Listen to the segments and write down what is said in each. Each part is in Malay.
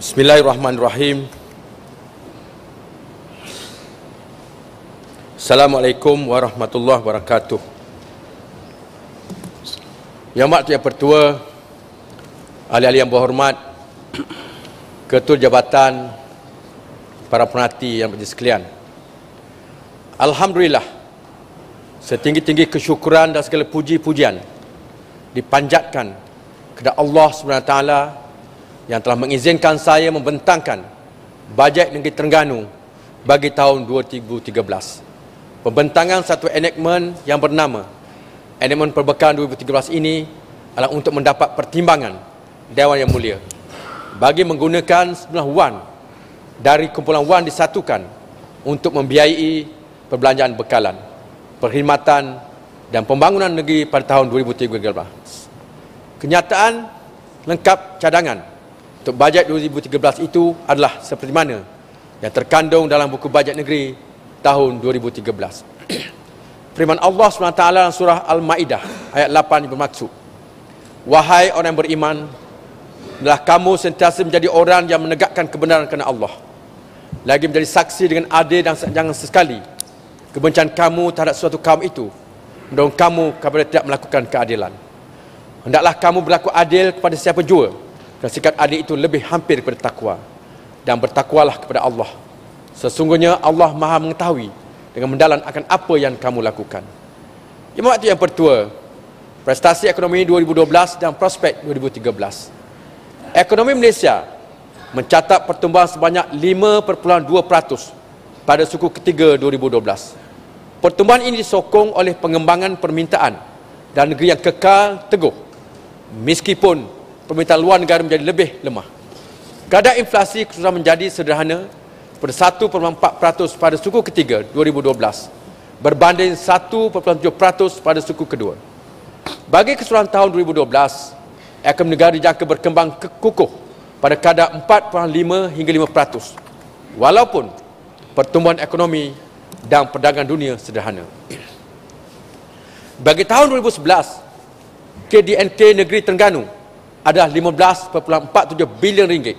Bismillahirrahmanirrahim. Assalamualaikum warahmatullahi wabarakatuh. Yang Amat Yang Pertua, ahli-ahli yang berhormat, Ketua Jabatan, para penanti yang berjaya sekalian. Alhamdulillah, setinggi-tinggi kesyukuran dan segala puji-pujian dipanjatkan kepada Allah SWT yang telah mengizinkan saya membentangkan bajet negeri Terengganu bagi tahun 2013. Pembentangan satu enactment yang bernama Enactment Perbekalan 2013 ini adalah untuk mendapat pertimbangan Dewan Yang Mulia bagi menggunakan sejumlah wang dari kumpulan wang disatukan untuk membiayai perbelanjaan bekalan, perkhidmatan dan pembangunan negeri pada tahun 2013. Kenyataan lengkap cadangan untuk bajet 2013 itu adalah seperti mana yang terkandung dalam buku bajet negeri tahun 2013. Firman Allah SWT dalam surah Al-Ma'idah ayat 8 yang bermaksud, "Wahai orang yang beriman, adalah kamu sentiasa menjadi orang yang menegakkan kebenaran kerana Allah, lagi menjadi saksi dengan adil dan jangan sesekali kebencian kamu terhadap suatu kaum itu mendorong kamu kepada tidak melakukan keadilan. Hendaklah kamu berlaku adil kepada siapa jua, dan sikap adil itu lebih hampir kepada takwa, dan bertakwalah kepada Allah. Sesungguhnya Allah Maha mengetahui dengan mendalam akan apa yang kamu lakukan." Yang Amat Yang Pertua, prestasi ekonomi 2012 dan prospek 2013. Ekonomi Malaysia mencatat pertumbuhan sebanyak 5.2% pada suku ketiga 2012. Pertumbuhan ini disokong oleh pengembangan permintaan dan negeri yang kekal teguh, meskipun permintaan luar negara menjadi lebih lemah. Kadar inflasi keseluruhan menjadi sederhana pada 1.4% pada suku ketiga 2012 berbanding 1.7% pada suku kedua. Bagi keseluruhan tahun 2012, ekonomi negara dijangka berkembang kukuh pada kadar 4.5 hingga 5%, walaupun pertumbuhan ekonomi dan perdagangan dunia sederhana. Bagi tahun 2011, KDNK negeri Terengganu adalah 15.47 bilion ringgit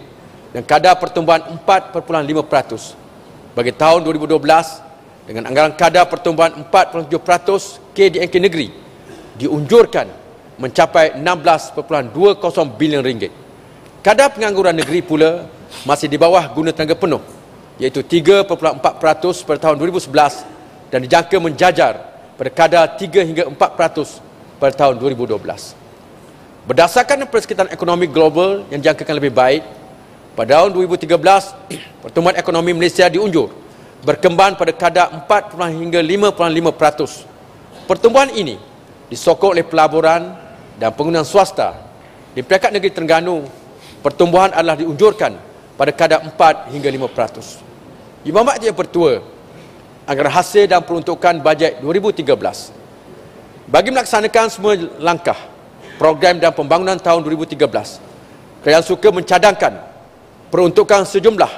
dan kadar pertumbuhan 4.5%. Bagi tahun 2012, dengan anggaran kadar pertumbuhan 4.7%, KDNK negeri diunjurkan mencapai 16.20 bilion ringgit. Kadar pengangguran negeri pula masih di bawah guna tenaga penuh, iaitu 3.4% pada tahun 2011 dan dijangka menjajar pada kadar 3 hingga 4% pada tahun 2012. Berdasarkan persekitaran ekonomi global yang dijangkakan lebih baik, pada tahun 2013, pertumbuhan ekonomi Malaysia diunjur berkembang pada kadar 4 hingga 5.5%. Pertumbuhan ini disokong oleh pelaburan dan penggunaan swasta. Di peringkat negeri Terengganu, pertumbuhan adalah diunjurkan pada kadar 4 hingga 5%. Yang Amat Yang Pertua, anggaran hasil dan peruntukan bajet 2013 bagi melaksanakan semua langkah program dan pembangunan tahun 2013, kerajaan suka mencadangkan peruntukan sejumlah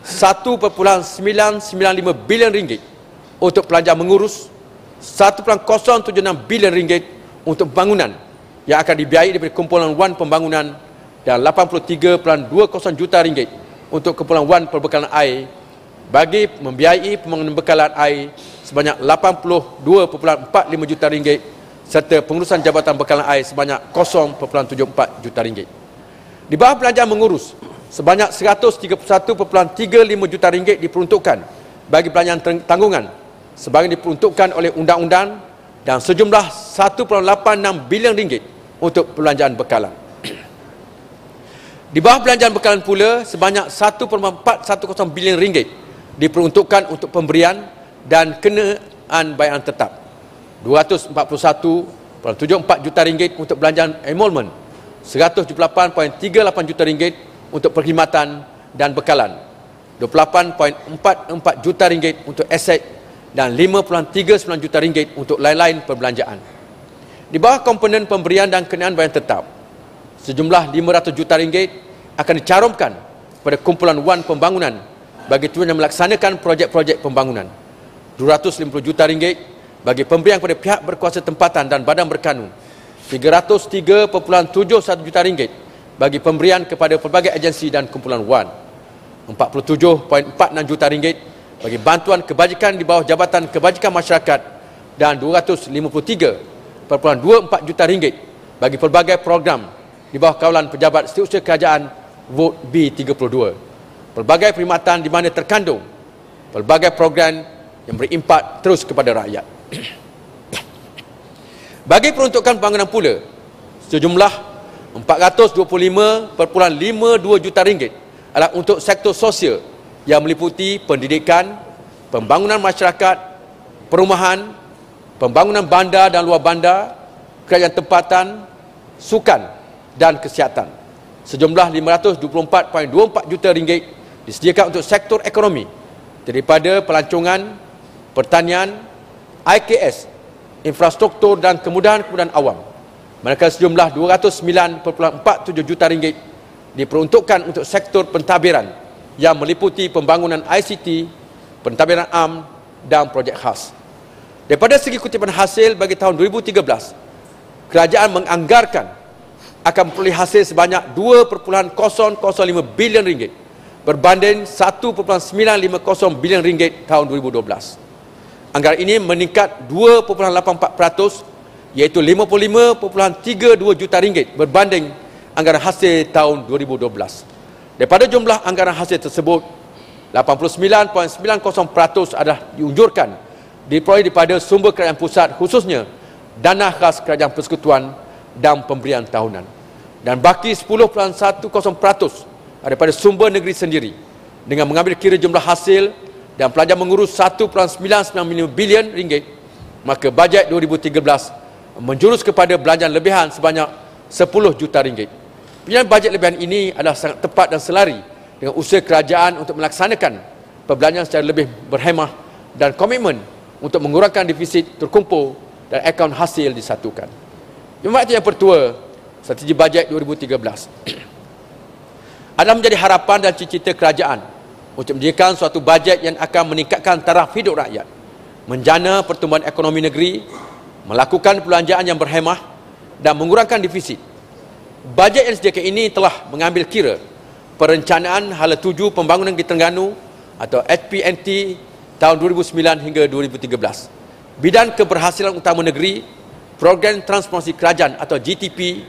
1.995 bilion ringgit untuk pelanjar mengurus, 1.076 bilion ringgit untuk pembangunan yang akan dibiayai daripada kumpulan wan pembangunan dan 83.20 juta ringgit untuk kumpulan wan perbekalan air bagi membiayai pembangunan bekalan air sebanyak 82.45 juta ringgit serta pengurusan jabatan bekalan air sebanyak 0.74 juta ringgit. Di bawah belanjaan mengurus, sebanyak 131.35 juta ringgit diperuntukkan bagi belanjaan tanggungan sebahagian diperuntukkan oleh undang-undang dan sejumlah 1.86 bilion ringgit untuk perbelanjaan bekalan. Di bawah belanjaan bekalan pula, sebanyak 1.410 bilion ringgit diperuntukkan untuk pemberian dan kenaan bayaran tetap, 241.74 juta ringgit untuk belanjaan emolment, 178.38 juta ringgit untuk perkhidmatan dan bekalan, 28.44 juta ringgit untuk aset dan 5.39 juta ringgit untuk lain-lain perbelanjaan. Di bawah komponen pemberian dan kenaan bayaran tetap, sejumlah 500 juta ringgit akan dicarumkan pada kumpulan wan pembangunan bagi tujuan melaksanakan projek-projek pembangunan, 250 juta ringgit bagi pemberian kepada pihak berkuasa tempatan dan badan berkanun, 303.71 juta ringgit bagi pemberian kepada pelbagai agensi dan kumpulan Wan, 47.46 juta ringgit bagi bantuan kebajikan di bawah Jabatan Kebajikan Masyarakat dan 253.24 juta ringgit bagi pelbagai program di bawah kawalan pejabat setiausaha kerajaan Vote B32. Pelbagai perkhidmatan di mana terkandung pelbagai program yang beri impak terus kepada rakyat. Bagi peruntukan pembangunan pula, sejumlah 425.52 juta ringgit adalah untuk sektor sosial yang meliputi pendidikan, pembangunan masyarakat, perumahan, pembangunan bandar dan luar bandar, kerajaan tempatan, sukan dan kesihatan. Sejumlah 524.24 juta ringgit disediakan untuk sektor ekonomi daripada pelancongan, pertanian, IKS, infrastruktur dan kemudahan-kemudahan awam. Manakala sejumlah 209.47 juta ringgit diperuntukkan untuk sektor pentadbiran yang meliputi pembangunan ICT, pentadbiran am dan projek khas. Daripada segi kutipan hasil bagi tahun 2013, kerajaan menganggarkan akan memperoleh hasil sebanyak 2.005 bilion ringgit berbanding 1.950 bilion ringgit tahun 2012. Anggaran ini meningkat 2.84%, iaitu 55.32 juta ringgit berbanding anggaran hasil tahun 2012. Daripada jumlah anggaran hasil tersebut, 89.90% adalah diunjurkan diperoleh daripada sumber kerajaan pusat, khususnya dana khas kerajaan persekutuan dan pemberian tahunan, dan baki 10.10% daripada sumber negeri sendiri. Dengan mengambil kira jumlah hasil dan pelajar mengurus 1.995 bilion ringgit, maka bajet 2013 menjurus kepada belanjaan lebihan sebanyak 10 juta ringgit. Pilihan bajet lebihan ini adalah sangat tepat dan selari dengan usaha kerajaan untuk melaksanakan perbelanjaan secara lebih berhemah dan komitmen untuk mengurangkan defisit terkumpul dan akaun hasil disatukan. Jemaat yang pertua, strategi bajet 2013 adalah menjadi harapan dan cita-cita kerajaan untuk menyediakan suatu bajet yang akan meningkatkan taraf hidup rakyat, menjana pertumbuhan ekonomi negeri, melakukan perbelanjaan yang berhemah dan mengurangkan defisit. Bajet yang disediakan ini telah mengambil kira perencanaan hala tuju pembangunan di Terengganu atau HPNT tahun 2009 hingga 2013, bidang keberhasilan utama negeri, program transformasi kerajaan atau GTP,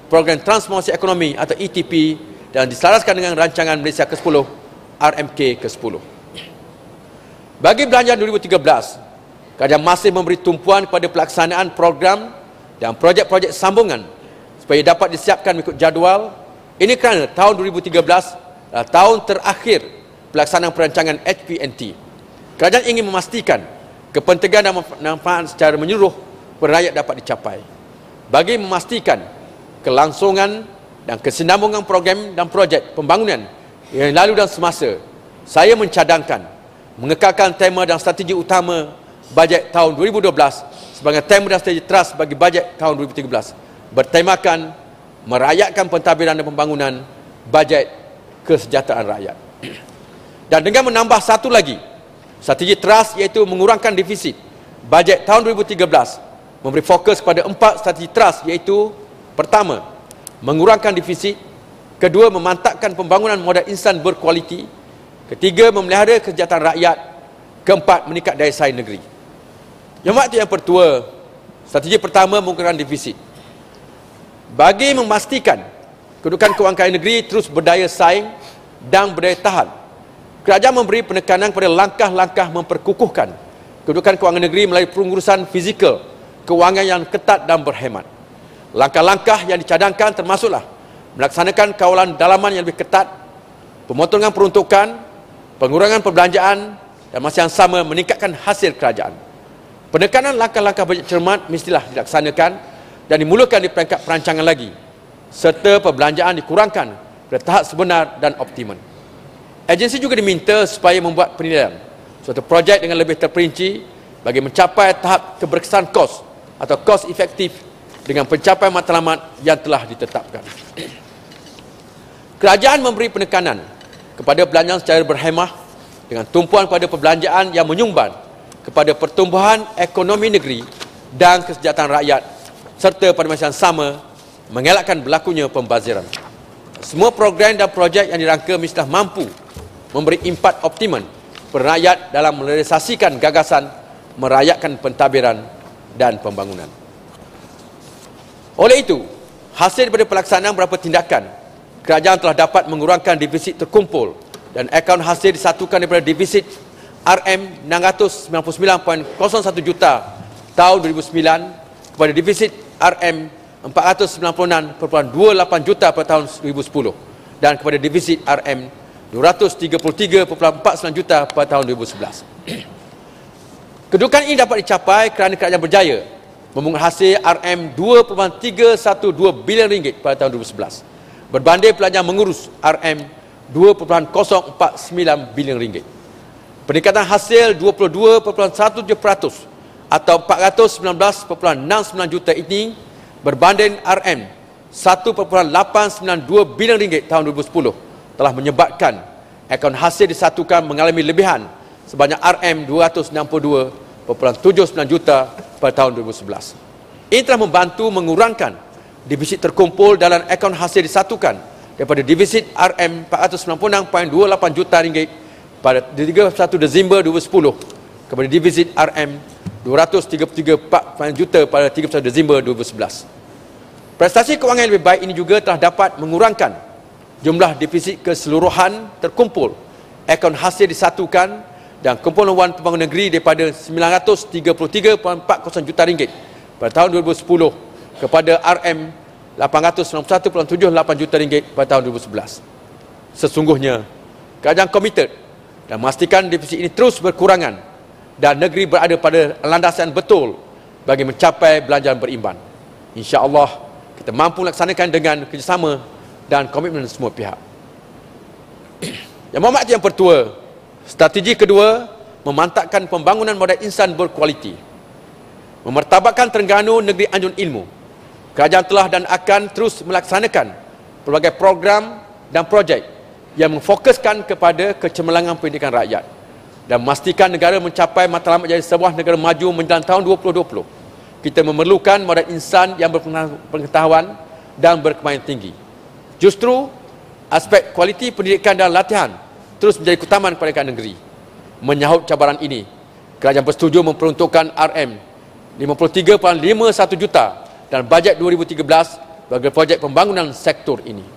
program transformasi ekonomi atau ETP, dan diselaraskan dengan rancangan Malaysia ke-10 RMK ke-10. Bagi belanjaan 2013, kerajaan masih memberi tumpuan kepada pelaksanaan program dan projek-projek sambungan supaya dapat disiapkan mengikut jadual. Ini kerana tahun 2013 adalah tahun terakhir pelaksanaan perancangan HPNT. Kerajaan ingin memastikan kepentingan dan manfaat secara menyeluruh kepada rakyat dapat dicapai. Bagi memastikan kelangsungan dan kesinambungan program dan projek pembangunan yang lalu dan semasa, saya mencadangkan mengekalkan tema dan strategi utama bajet tahun 2012 sebagai tema dan strategi teras bagi bajet tahun 2013, bertemakan merakyatkan pentadbiran dan pembangunan, bajet kesejahteraan rakyat. Dan dengan menambah satu lagi strategi teras, iaitu mengurangkan defisit, bajet tahun 2013 memberi fokus pada 4 strategi teras, iaitu pertama, mengurangkan defisit; kedua, memantapkan pembangunan modal insan berkualiti; ketiga, memelihara kesejahteraan rakyat; keempat, meningkat daya saing negeri. Jemaat yang pertua, strategi pertama, mengurangkan defisit. Bagi memastikan kedudukan kewangan negeri terus berdaya saing dan berdaya tahan, kerajaan memberi penekanan kepada langkah-langkah memperkukuhkan kedudukan kewangan negeri melalui pengurusan fizikal kewangan yang ketat dan berhemat. Langkah-langkah yang dicadangkan termasuklah melaksanakan kawalan dalaman yang lebih ketat, pemotongan peruntukan, pengurangan perbelanjaan, dan masa yang sama meningkatkan hasil kerajaan. Penekanan langkah-langkah bajet cermat mestilah dilaksanakan dan dimulakan di peringkat perancangan lagi, serta perbelanjaan dikurangkan pada tahap sebenar dan optimum. Agensi juga diminta supaya membuat penilaian suatu projek dengan lebih terperinci bagi mencapai tahap keberkesan kos atau kos efektif dengan pencapaian matlamat yang telah ditetapkan. Kerajaan memberi penekanan kepada belanjaan secara berhemah dengan tumpuan pada perbelanjaan yang menyumban kepada pertumbuhan ekonomi negeri dan kesejahteraan rakyat, serta pada masa yang sama mengelakkan berlakunya pembaziran. Semua program dan projek yang dirangka mestilah mampu memberi impak optimum kepada rakyat dalam merealisasikan gagasan merakyatkan pentadbiran dan pembangunan. Oleh itu, hasil daripada pelaksanaan beberapa tindakan, kerajaan telah dapat mengurangkan defisit terkumpul dan akaun hasil disatukan daripada defisit RM699.01 juta tahun 2009 kepada defisit RM496.28 juta pada tahun 2010 dan kepada defisit RM233.49 juta pada tahun 2011. Kedudukan ini dapat dicapai kerana kerajaan berjaya memungut hasil RM2.312 bilion pada tahun 2011 berbanding pelajar mengurus RM2.049 bilion. Peningkatan hasil 22.17% atau 419.69 juta ini berbanding RM1.892 bilion tahun 2010 telah menyebabkan akaun hasil disatukan mengalami lebihan sebanyak RM262.79 juta pada tahun 2011. Ini telah membantu mengurangkan defisit terkumpul dalam akaun hasil disatukan daripada defisit RM496.28 juta pada 31 Disember 2010 kepada defisit RM233.4 juta pada 31 Disember 2011. Prestasi kewangan yang lebih baik ini juga telah dapat mengurangkan jumlah defisit keseluruhan terkumpul akaun hasil disatukan dan kumpulan wang pembangunan negeri daripada RM933.40 juta pada tahun 2010 kepada RM891.78 juta pada tahun 2011. Sesungguhnya, kerajaan komited dan memastikan defisit ini terus berkurangan dan negeri berada pada landasan betul bagi mencapai belanjaan berimbang. InsyaAllah, kita mampu melaksanakan dengan kerjasama dan komitmen semua pihak. Yang berhormat Yang Pertua, strategi kedua, memantapkan pembangunan modal insan berkualiti. Memartabatkan Terengganu negeri anjun ilmu. Kerajaan telah dan akan terus melaksanakan pelbagai program dan projek yang memfokuskan kepada kecemerlangan pendidikan rakyat dan memastikan negara mencapai matlamat menjadi sebuah negara maju menjelang tahun 2020. Kita memerlukan modal insan yang berpengetahuan dan berkemahiran tinggi. Justru, aspek kualiti pendidikan dan latihan terus menjadi keutamaan kepada negeri. Menyahut cabaran ini, kerajaan bersetuju memperuntukkan RM53.51 juta dan bajet 2013 bagi projek pembangunan sektor ini.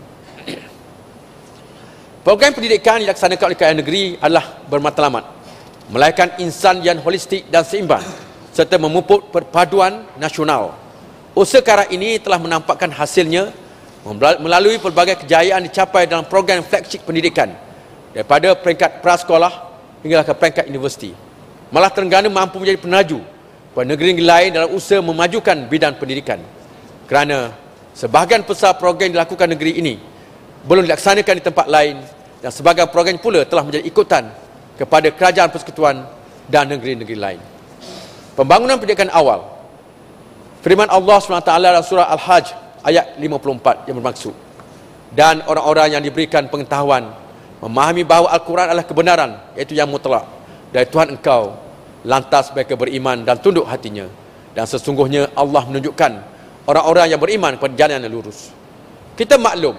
Program pendidikan yang dilaksanakan oleh kerajaan negeri adalah bermatlamat, melahirkan insan yang holistik dan seimbang serta memupuk perpaduan nasional. Usaha karya ini telah menampakkan hasilnya melalui pelbagai kejayaan dicapai dalam program flagship pendidikan daripada peringkat prasekolah hingga ke peringkat universiti. Malah Terengganu mampu menjadi penaju pada negeri lain dalam usaha memajukan bidang pendidikan. Kerana sebahagian besar program yang dilakukan negeri ini belum dilaksanakan di tempat lain dan sebahagian program pula telah menjadi ikutan kepada kerajaan persekutuan dan negeri-negeri lain. Pembangunan pendidikan awal. Firman Allah SWT dalam surah Al-Hajj ayat 54 yang bermaksud, dan orang-orang yang diberikan pengetahuan memahami bahawa Al-Quran adalah kebenaran, iaitu yang mutlak dari Tuhan engkau, lantas mereka beriman dan tunduk hatinya, dan sesungguhnya Allah menunjukkan orang-orang yang beriman kepada jalan yang lurus. Kita maklum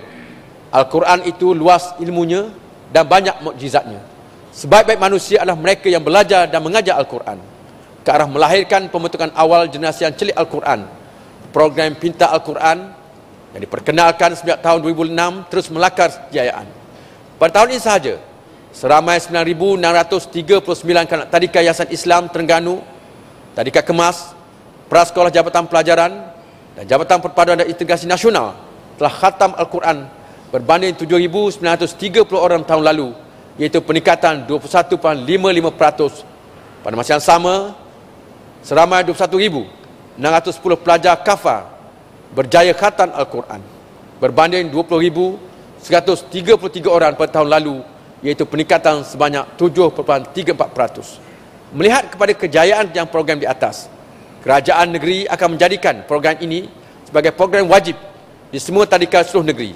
Al-Quran itu luas ilmunya dan banyak mukjizatnya. Sebaik-baik manusia adalah mereka yang belajar dan mengajar Al-Quran ke arah melahirkan pembentukan awal generasi yang celik Al-Quran. Program Pintar Al-Quran yang diperkenalkan sejak tahun 2006 terus melakar kejayaan. Pada tahun ini sahaja, seramai 9,639 kanak tadika Yayasan Islam Terengganu, tadika kemas, prasekolah Jabatan Pelajaran dan Jabatan Perpaduan dan Integrasi Nasional telah khatam Al-Quran berbanding 7,930 orang tahun lalu, iaitu peningkatan 21.55%. Pada masa yang sama, seramai 21,610 pelajar kafar berjaya khatam Al-Quran berbanding 20,133 orang pada tahun lalu, iaitu peningkatan sebanyak 7.34%. Melihat kepada kejayaan yang program di atas, kerajaan negeri akan menjadikan program ini sebagai program wajib di semua tadika seluruh negeri.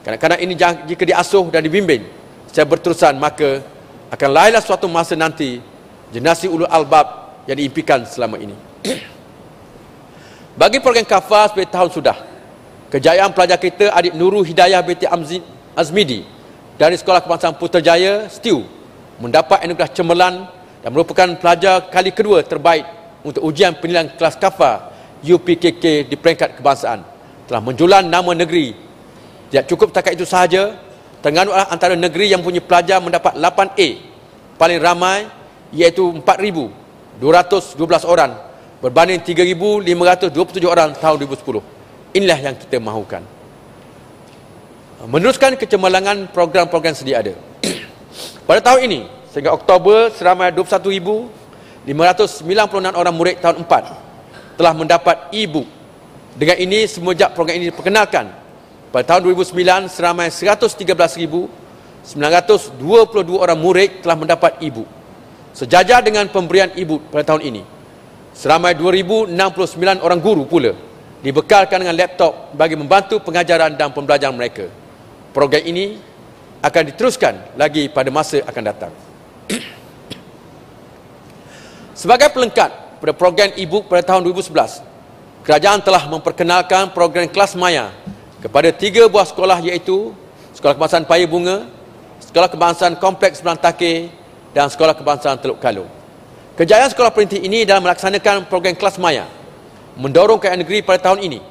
Kanak-kanak ini jika diasuh dan dibimbing secara berterusan, maka akan lahirlah suatu masa nanti generasi ulul albab yang diimpikan selama ini. Bagi program kafar sebagai tahun sudah, Kejayaan pelajar kita adik Nurul Hidayah binti Azmidi dari Sekolah Kebangsaan Putrajaya STIU mendapat anugerah cemerlang dan merupakan pelajar kali kedua terbaik untuk ujian penilaian kelas KAFA UPKK di peringkat kebangsaan. Telah menjulang nama negeri. Tidak cukup setakat itu sahaja, Terengganu adalah antara negeri yang punya pelajar mendapat 8A paling ramai, iaitu 4,212 orang berbanding 3,527 orang tahun 2010. Inilah yang kita mahukan. Meneruskan kecemerlangan program-program sedia ada. Pada tahun ini, sehingga Oktober, seramai 21,596 orang murid tahun 4 telah mendapat e-book. Dengan ini, semenjak program ini diperkenalkan, pada tahun 2009, seramai 113,922 orang murid telah mendapat e-book. Sejajar dengan pemberian e-book pada tahun ini, seramai 2,069 orang guru pula dibekalkan dengan laptop bagi membantu pengajaran dan pembelajaran mereka. Program ini akan diteruskan lagi pada masa akan datang. Sebagai pelengkap pada program e-book pada tahun 2011, kerajaan telah memperkenalkan program kelas maya kepada 3 buah sekolah, iaitu Sekolah Kebangsaan Paya Bunga, Sekolah Kebangsaan Kompleks Belantakir dan Sekolah Kebangsaan Teluk Kalung. Kejayaan sekolah perintis ini dalam melaksanakan program kelas maya mendorong kerajaan negeri pada tahun ini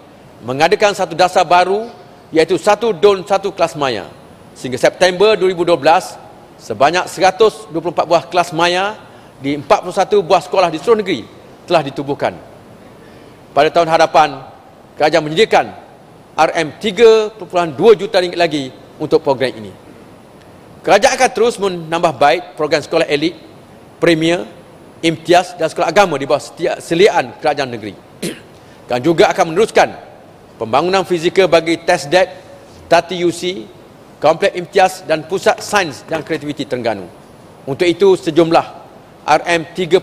mengadakan satu dasar baru, iaitu 1 DON 1 kelas maya. Sehingga September 2012, sebanyak 124 buah kelas maya di 41 buah sekolah di seluruh negeri telah ditubuhkan. Pada tahun hadapan, kerajaan menyediakan RM3.2 juta ringgit lagi untuk program ini. Kerajaan akan terus menambah baik program sekolah elit, premier, imtiaz dan sekolah agama di bawah seliaan kerajaan negeri. Dan juga akan meneruskan pembangunan fizikal bagi TESDAT, Tati UC, Kompleks Imtiaz dan Pusat Sains dan Kreativiti Terengganu. Untuk itu, sejumlah RM36.5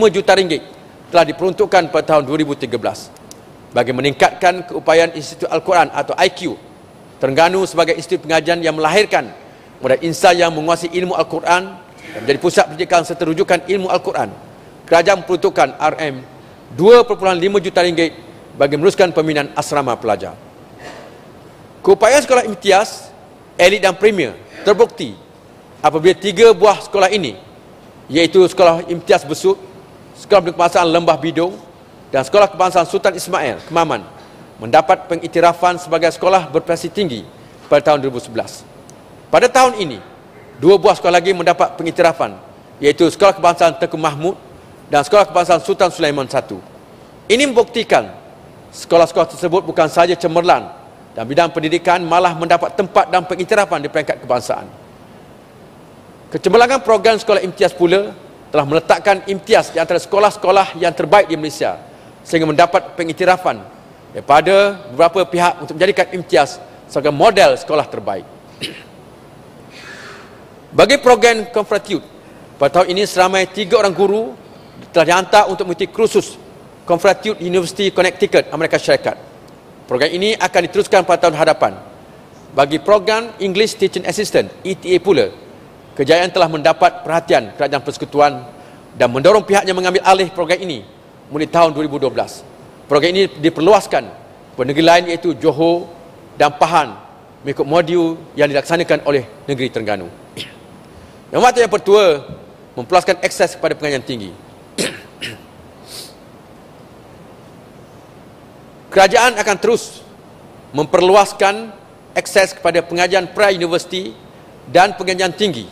juta ringgit telah diperuntukkan pada tahun 2013 bagi meningkatkan keupayaan Institut Al-Quran atau IQ Terengganu sebagai institut pengajian yang melahirkan murid insan yang menguasai ilmu Al-Quran dan menjadi pusat pendidikan serta rujukan ilmu Al-Quran. Kerajaan memperuntukkan RM2.5 juta ringgit bagi meneruskan pembinaan asrama pelajar. Keupayaan sekolah imtiaz, elit dan premier terbukti apabila 3 buah sekolah ini, iaitu Sekolah Imtiaz Besut, Sekolah Kebangsaan Lembah Bidung dan Sekolah Kebangsaan Sultan Ismail, Kemaman, mendapat pengiktirafan sebagai sekolah berprestasi tinggi pada tahun 2011. Pada tahun ini, 2 buah sekolah lagi mendapat pengiktirafan, iaitu Sekolah Kebangsaan Tengku Mahmud dan Sekolah Kebangsaan Sultan Sulaiman I. Ini membuktikan sekolah-sekolah tersebut bukan sahaja cemerlang dan bidang pendidikan, malah mendapat tempat dan pengiktirafan di peringkat kebangsaan. Kecemerlangan program sekolah imtiaz pula telah meletakkan imtiaz di antara sekolah-sekolah yang terbaik di Malaysia, sehingga mendapat pengiktirafan daripada beberapa pihak untuk menjadikan imtiaz sebagai model sekolah terbaik. Bagi program Conference Youth, pada tahun ini seramai 3 orang guru telah dihantar untuk mengikuti kursus Conference Youth University Connecticut, Amerika Syarikat. Program ini akan diteruskan pada tahun hadapan. Bagi program English Teaching Assistant, ETA pula, kejayaan telah mendapat perhatian Kerajaan Persekutuan dan mendorong pihaknya mengambil alih program ini mulai tahun 2012. Program ini diperluaskan ke negeri lain, iaitu Johor dan Pahang, mengikut modul yang dilaksanakan oleh negeri Terengganu. Yang yang pertua, memperluaskan akses kepada pengajian tinggi. Kerajaan akan terus memperluaskan akses kepada pengajian pra-universiti dan pengajian tinggi,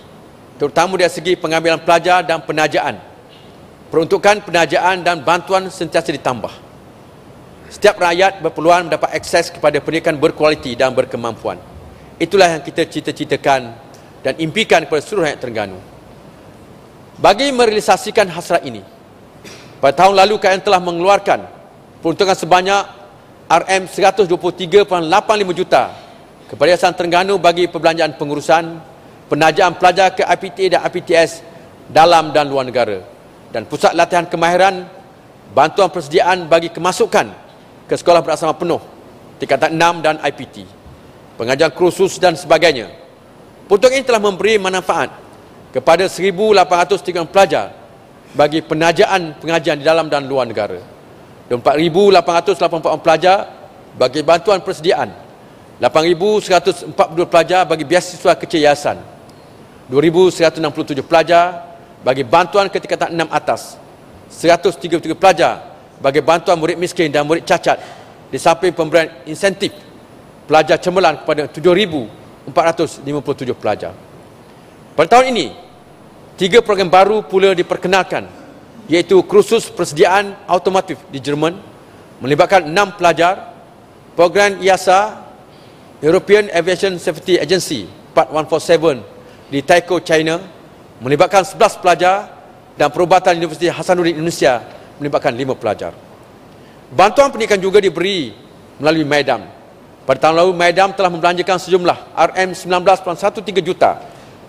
terutama dari segi pengambilan pelajar dan penajaan. Peruntukan penajaan dan bantuan sentiasa ditambah. Setiap rakyat berpeluang mendapat akses kepada pendidikan berkualiti dan berkemampuan. Itulah yang kita cita-citakan dan impikan kepada seluruh rakyat Terengganu. Bagi merealisasikan hasrat ini, pada tahun lalu kerajaan telah mengeluarkan peruntukan sebanyak RM123.85 juta kepada Yayasan Terengganu bagi perbelanjaan pengurusan, penajaan pelajar ke IPTA dan IPTS dalam dan luar negara, dan pusat latihan kemahiran, bantuan persediaan bagi kemasukan ke sekolah berasrama penuh, tingkatan 6 dan IPT, pengajian kursus dan sebagainya. Peruntukan ini telah memberi manfaat kepada 1,803 pelajar bagi penajaan pengajian di dalam dan luar negara. 4,884 pelajar bagi bantuan persediaan, 8,142 pelajar bagi beasiswa kecil yayasan, 2,167 pelajar bagi bantuan ke tingkatan 6 atas, 133 pelajar bagi bantuan murid miskin dan murid cacat, di samping pemberian insentif pelajar cemerlang kepada 7,457 pelajar. Pada tahun ini, 3 program baru pula diperkenalkan, iaitu kursus persediaan automotif di Jerman melibatkan 6 pelajar, program IASA European Aviation Safety Agency Part 147 di Taiko, China melibatkan 11 pelajar, dan perubatan Universiti Hasanuddin Indonesia melibatkan 5 pelajar. Bantuan pendidikan juga diberi melalui MyDam. Pada tahun lalu, MyDam telah membelanjakan sejumlah RM19.13 juta,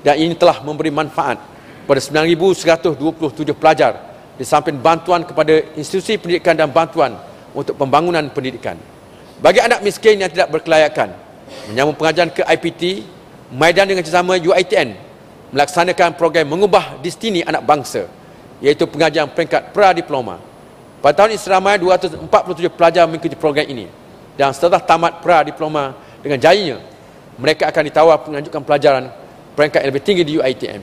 dan ini telah memberi manfaat kepada 9,127 pelajar, di samping bantuan kepada institusi pendidikan dan bantuan untuk pembangunan pendidikan. Bagi anak miskin yang tidak berkelayakan, menyambung pengajian ke IPT, MyDam dengan kerjasama UiTM melaksanakan program mengubah destini anak bangsa, iaitu pengajian peringkat pra-diploma. Pada tahun ini seramai 247 pelajar mengikuti program ini, dan setelah tamat pra-diploma dengan jayanya, mereka akan ditawar melanjutkan pelajaran peringkat yang lebih tinggi di UiTM.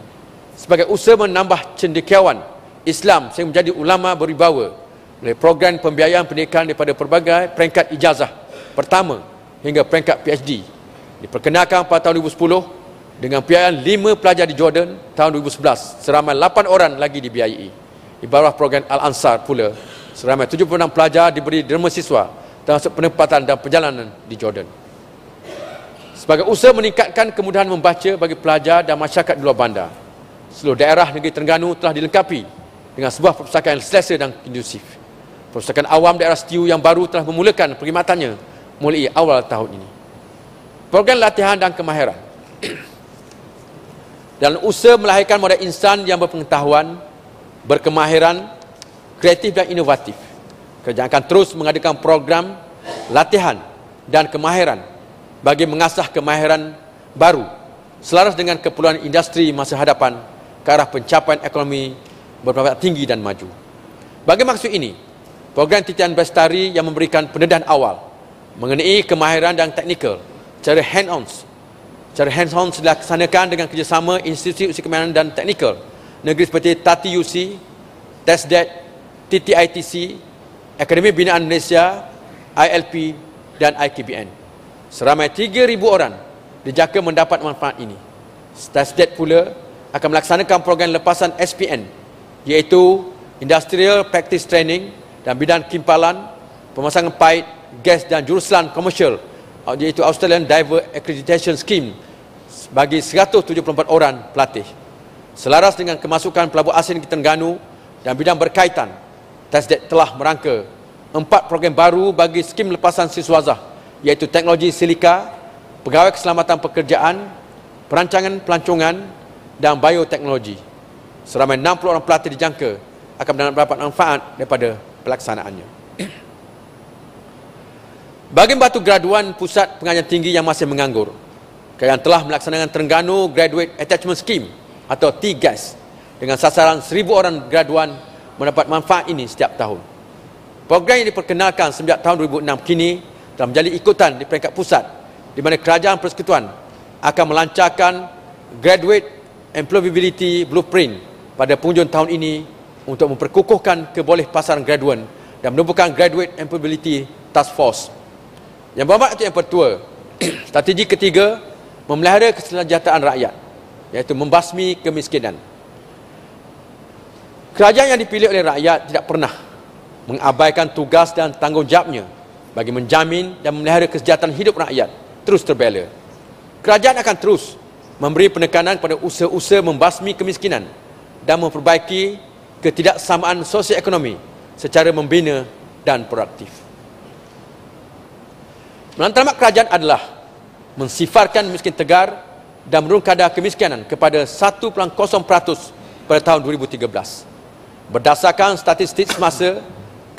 Sebagai usaha menambah cendekiawan Islam sehingga menjadi ulama berwibawa melalui program pembiayaan pendidikan daripada pelbagai peringkat ijazah pertama hingga peringkat PhD, diperkenalkan pada tahun 2010 dengan pembiayaan 5 pelajar di Jordan. Tahun 2011 seramai 8 orang lagi dibiayai. Di bawah program Al-Ansar pula, seramai 76 pelajar diberi derma siswa termasuk penempatan dan perjalanan di Jordan. Sebagai usaha meningkatkan kemudahan membaca bagi pelajar dan masyarakat di luar bandar, seluruh daerah negeri Terengganu telah dilengkapi dengan sebuah perpustakaan yang selesa dan kondusif. Perpustakaan awam daerah Setiu yang baru telah memulakan perkhidmatannya mulai awal tahun ini. Program latihan dan kemahiran dalam usaha melahirkan model insan yang berpengetahuan, berkemahiran, kreatif dan inovatif. Kerajaan akan terus mengadakan program latihan dan kemahiran bagi mengasah kemahiran baru selaras dengan keperluan industri masa hadapan ke arah pencapaian ekonomi berperingkat tinggi dan maju. Bagi maksud ini, program titian bestari yang memberikan pendedahan awal mengenai kemahiran dan teknikal secara hands-on dilaksanakan dengan kerjasama institusi kemahiran dan teknikal negeri seperti Tati UC, TESDET, TTITC, Akademi Binaan Malaysia, ILP dan IKBN. Seramai 3,000 orang dijangka mendapat manfaat ini. TESDET pula akan melaksanakan program lepasan SPN, iaitu Industrial Practice Training dan bidang kimpalan, pemasangan paip, gas dan jurusan komersial, iaitu Australian Diver Accreditation Scheme bagi 174 orang pelatih. Selaras dengan kemasukan pelabuhan asing di Terengganu dan bidang berkaitan, TESDET telah merangka 4 program baru bagi skim lepasan siswazah, iaitu teknologi silika, pegawai keselamatan pekerjaan, perancangan pelancongan dan bioteknologi. Seramai 60 orang pelatih dijangka akan mendapat manfaat daripada pelaksanaannya. Bagi membantu graduan pusat pengajian tinggi yang masih menganggur, kerajaan telah melaksanakan Terengganu Graduate Attachment Scheme atau TGAS dengan sasaran 1,000 orang graduan mendapat manfaat ini setiap tahun. Program yang diperkenalkan sejak tahun 2006 kini telah menjadi ikutan di peringkat pusat, di mana Kerajaan Persekutuan akan melancarkan Graduate Employability Blueprint pada penghujung tahun ini untuk memperkukuhkan kebolehpasaran graduan dan menumbuhkan Graduate Employability Task Force. Yang bermakna itu yang pertua, strategi ketiga, memelihara kesejahteraan rakyat, iaitu membasmi kemiskinan. Kerajaan yang dipilih oleh rakyat tidak pernah mengabaikan tugas dan tanggungjawabnya bagi menjamin dan memelihara kesejahteraan hidup rakyat terus terbela. Kerajaan akan terus memberi penekanan pada usaha-usaha membasmi kemiskinan dan memperbaiki ketidaksamaan sosioekonomi secara membina dan proaktif. Matlamat kerajaan adalah mensifarkan miskin tegar dan menurunkan kadar kemiskinan kepada 1.0% pada tahun 2013. Berdasarkan statistik semasa,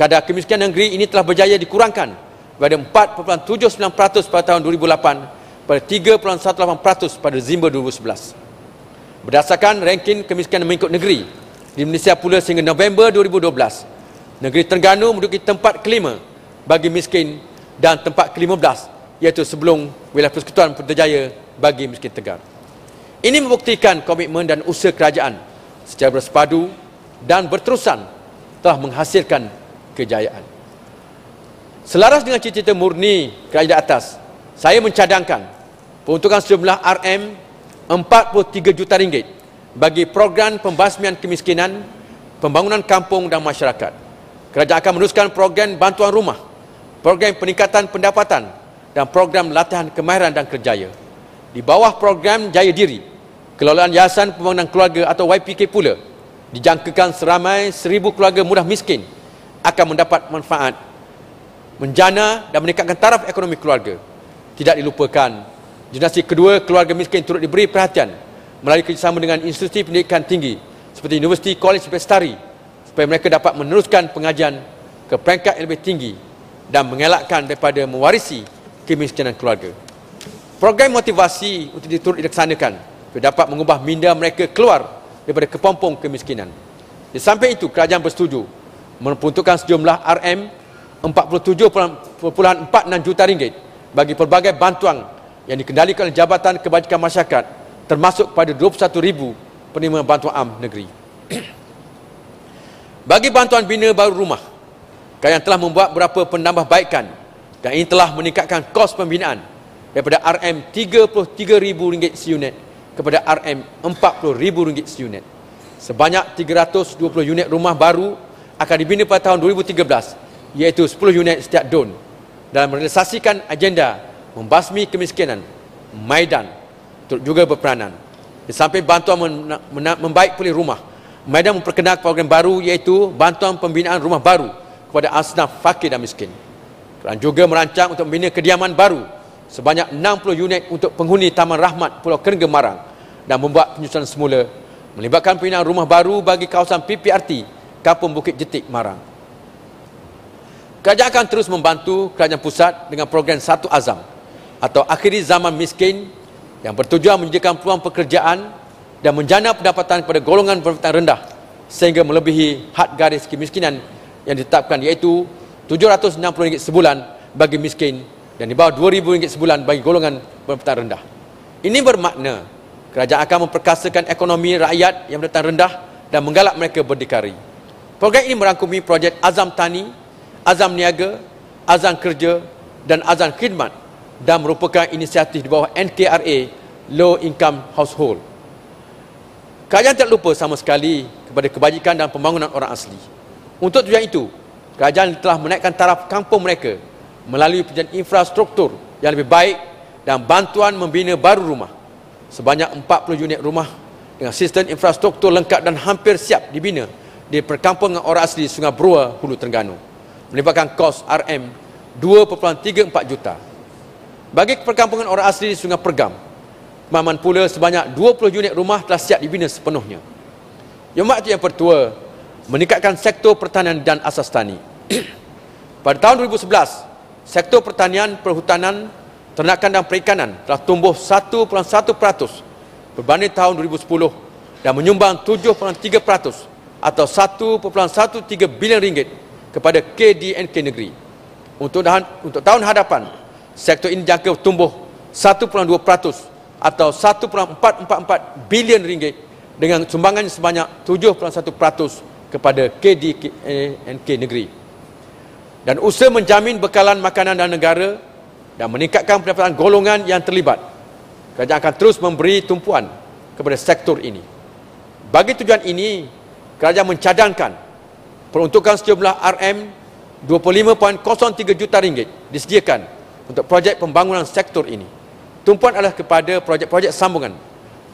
kadar kemiskinan negeri ini telah berjaya dikurangkan pada 4.79% pada tahun 2008 pada 3.18% pada Disember 2011. Berdasarkan ranking kemiskinan mengikut negeri di Malaysia pula sehingga November 2012, negeri Terengganu menduduki tempat kelima bagi miskin dan tempat ke-15 iaitu sebelum wilayah Persekutuan Putrajaya bagi miskin tegar. Ini membuktikan komitmen dan usaha kerajaan secara bersepadu dan berterusan telah menghasilkan kejayaan. Selaras dengan cita-cita murni kerajaan atas, saya mencadangkan peruntukan sejumlah RM43 juta bagi program pembasmian kemiskinan, pembangunan kampung dan masyarakat. Kerajaan akan meneruskan program bantuan rumah, program peningkatan pendapatan dan program latihan kemahiran dan kerjaya. Di bawah program Jaya Diri, kelolaan Yayasan Pembangunan Keluarga atau YPK pula dijangkakan seramai 1,000 keluarga mudah miskin akan mendapat manfaat menjana dan meningkatkan taraf ekonomi keluarga. Tidak dilupakan, generasi kedua keluarga miskin turut diberi perhatian melalui kerjasama dengan institusi pendidikan tinggi seperti Universiti College Bestari supaya mereka dapat meneruskan pengajian ke peringkat yang lebih tinggi dan mengelakkan daripada mewarisi kemiskinan keluarga. Program motivasi untuk diturut dilaksanakan supaya dapat mengubah minda mereka keluar daripada kepompong kemiskinan. Di samping itu, kerajaan bersetuju memperuntukkan sejumlah RM47.46 juta bagi pelbagai bantuan yang dikendalikan oleh Jabatan Kebajikan Masyarakat, termasuk pada 21,000 penerima bantuan am negeri. Bagi bantuan bina baru rumah, kerajaan telah membuat beberapa penambahbaikan dan ini telah meningkatkan kos pembinaan daripada RM33,000 seunit kepada RM40,000 seunit. Sebanyak 320 unit rumah baru akan dibina pada tahun 2013, iaitu 10 unit setiap DUN, dalam merealisasikan agenda membasmi kemiskinan. Maidan turut juga berperanan. Di samping bantuan membaik pulih rumah, Maidan memperkenalkan program baru iaitu bantuan pembinaan rumah baru kepada asnaf fakir dan miskin. Kerajaan juga merancang untuk membina kediaman baru sebanyak 60 unit untuk penghuni Taman Rahmat Pulau Kerengga Marang dan membuat penyusunan semula melibatkan pembinaan rumah baru bagi kawasan PPRT Kampung Bukit Jetik Marang. Kerajaan akan terus membantu kerajaan pusat dengan program Satu Azam atau Akhiri Zaman Miskin yang bertujuan menyediakan peluang pekerjaan dan menjana pendapatan kepada golongan pendapatan rendah sehingga melebihi had garis kemiskinan yang ditetapkan iaitu RM760 sebulan bagi miskin dan di bawah RM2,000 sebulan bagi golongan pendapatan rendah. Ini bermakna kerajaan akan memperkasakan ekonomi rakyat yang pendapatan rendah dan menggalak mereka berdikari. Program ini merangkumi projek Azam Tani, Azam Niaga, Azam Kerja dan Azam Khidmat dan merupakan inisiatif di bawah NKRA Low Income Household. Kerajaan tak lupa sama sekali kepada kebajikan dan pembangunan orang asli. Untuk tujuan itu, kerajaan telah menaikkan taraf kampung mereka melalui penyediaan infrastruktur yang lebih baik dan bantuan membina baru rumah. Sebanyak 40 unit rumah dengan sistem infrastruktur lengkap dan hampir siap dibina di perkampungan orang asli Sungai Berua, Hulu Terengganu, melibatkan kos RM2.34 juta. Bagi perkampungan orang asli Sungai Pergam, pemahaman pula sebanyak 20 unit rumah telah siap dibina sepenuhnya. Yang maksud yang pertua, meningkatkan sektor pertanian dan asas tani. Pada tahun 2011, sektor pertanian, perhutanan, ternakan dan perikanan telah tumbuh 1.1% berbanding tahun 2010 dan menyumbang 7.3% atau RM1.13 bilion kepada KDNK negeri. Untuk tahun hadapan, sektor ini dijangka tumbuh 1.2% atau RM1.444 bilion dengan sumbangan sebanyak 7.1% kepada KDNK negeri. Dan usaha menjamin bekalan makanan dan negara dan meningkatkan pendapatan golongan yang terlibat. Kerajaan akan terus memberi tumpuan kepada sektor ini. Bagi tujuan ini, kerajaan mencadangkan peruntukan sejumlah RM25.03 juta disediakan untuk projek pembangunan sektor ini. Tumpuan adalah kepada projek-projek sambungan,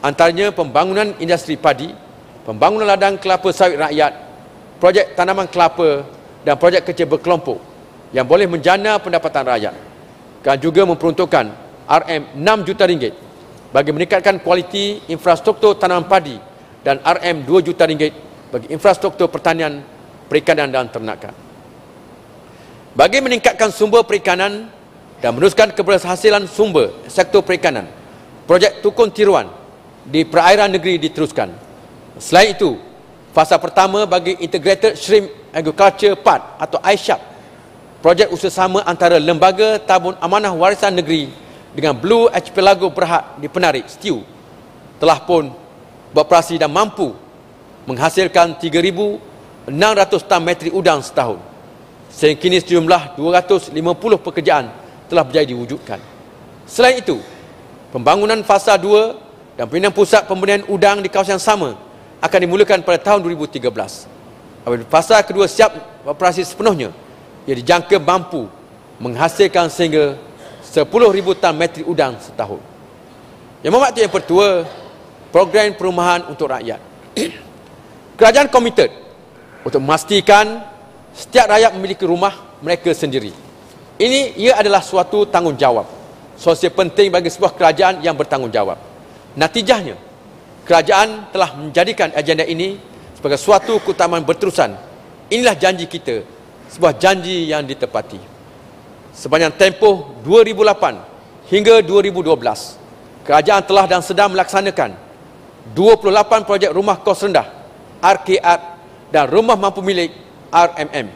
antaranya pembangunan industri padi, pembangunan ladang kelapa sawit rakyat, projek tanaman kelapa dan projek kecil berkelompok yang boleh menjana pendapatan rakyat. Kerajaan juga memperuntukkan RM6 juta bagi meningkatkan kualiti infrastruktur tanaman padi dan RM2 juta bagi infrastruktur pertanian, perikanan dan ternakan. Bagi meningkatkan sumber perikanan dan meneruskan keberhasilan sumber sektor perikanan, projek Tukun Tiruan di perairan negeri diteruskan. Selain itu, fasa pertama bagi Integrated Shrimp Agriculture Park atau ISHAP, projek usaha antara Lembaga Tabung Amanah Warisan Negeri dengan Blue Archipelago Berhad di Penarik, STIU, telah pun beroperasi dan mampu menghasilkan 3,600 tan metrik udang setahun. Sehingga kini sejumlah 250 pekerjaan telah berjaya diwujudkan. Selain itu, pembangunan fasa 2 dan pembinaan pusat pembinaan udang di kawasan sama akan dimulakan pada tahun 2013. Apabila fasa kedua siap beroperasi sepenuhnya, ia dijangka mampu menghasilkan sehingga 10,000 tan metrik udang setahun. Yang bermakna yang pertua, program perumahan untuk rakyat. Kerajaan komited untuk memastikan setiap rakyat memiliki rumah mereka sendiri. Ia adalah suatu tanggungjawab sosial penting bagi sebuah kerajaan yang bertanggungjawab. Natijahnya, kerajaan telah menjadikan agenda ini sebagai suatu keutamaan berterusan. Inilah janji kita, sebuah janji yang ditepati. Sepanjang tempoh 2008 hingga 2012, kerajaan telah dan sedang melaksanakan 28 projek rumah kos rendah RKR dan rumah mampu milik RMM,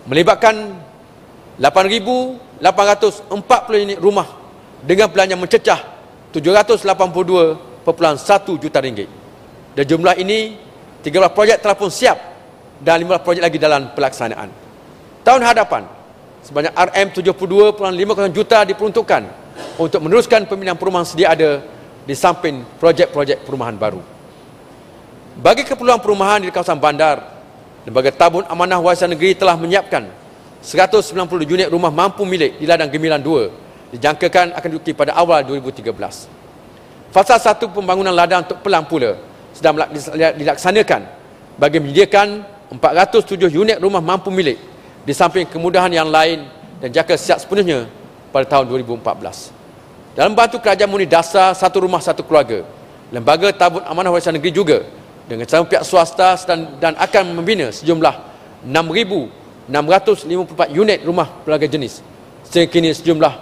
melibatkan 8,840 unit rumah dengan belanja mencecah 782.1 juta ringgit. Dan jumlah ini 13 projek telah pun siap dan 15 projek lagi dalam pelaksanaan. Tahun hadapan, sebanyak RM72.50 juta diperuntukkan untuk meneruskan pembinaan perumahan sedia ada di samping projek-projek perumahan baru. Bagi keperluan perumahan di kawasan bandar, Lembaga Tabung Amanah Warisan Negeri telah menyiapkan 190 unit rumah mampu milik di Ladang Gemilang 2, dijangkakan akan diuki pada awal 2013. Fasa 1 pembangunan ladang untuk Pelang pula sedang dilaksanakan bagi menyediakan 407 unit rumah mampu milik di samping kemudahan yang lain dan jangka siap sepenuhnya pada tahun 2014. Dalam bantu kerajaan murni dasar satu rumah satu keluarga, Lembaga Tabung Amanah Warisan Negeri juga dengan sama pihak swasta dan akan membina sejumlah 6,654 unit rumah pelbagai jenis. Sehingga kini sejumlah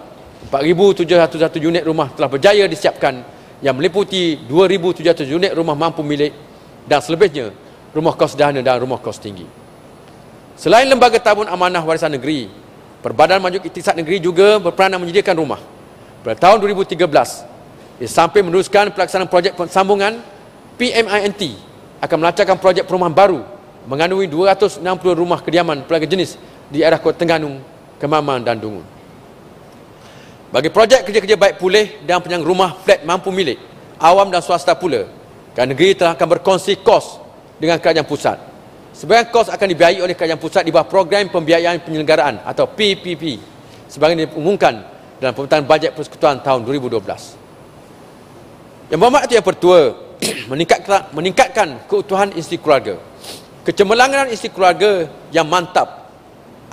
4,701 unit rumah telah berjaya disiapkan yang meliputi 2,700 unit rumah mampu milik dan selebihnya rumah kos sederhana dan rumah kos tinggi. Selain Lembaga Tabung Amanah Warisan Negeri, Perbadan Majuk Iktisad Negeri juga berperanan menyediakan rumah. Pada tahun 2013, di samping meneruskan pelaksanaan projek sambungan, PMINT akan melancarkan projek perumahan baru mengandungi 260 rumah kediaman pelbagai jenis di daerah Kota Terengganu, Kemaman dan Dungun. Bagi projek kerja-kerja baik pulih dan penyang rumah flat mampu milik awam dan swasta pula, kerajaan negeri telah akan berkongsi kos dengan kerajaan pusat. Sebahagian kos akan dibiayai oleh kerajaan pusat di bawah program pembiayaan penyelenggaraan atau PPP sebagaimana diumumkan dalam pembinaan bajet persekutuan tahun 2012. Yang bermakna yang pertua, meningkatkan keutuhan institusi keluarga. Kecemerlangan institusi keluarga yang mantap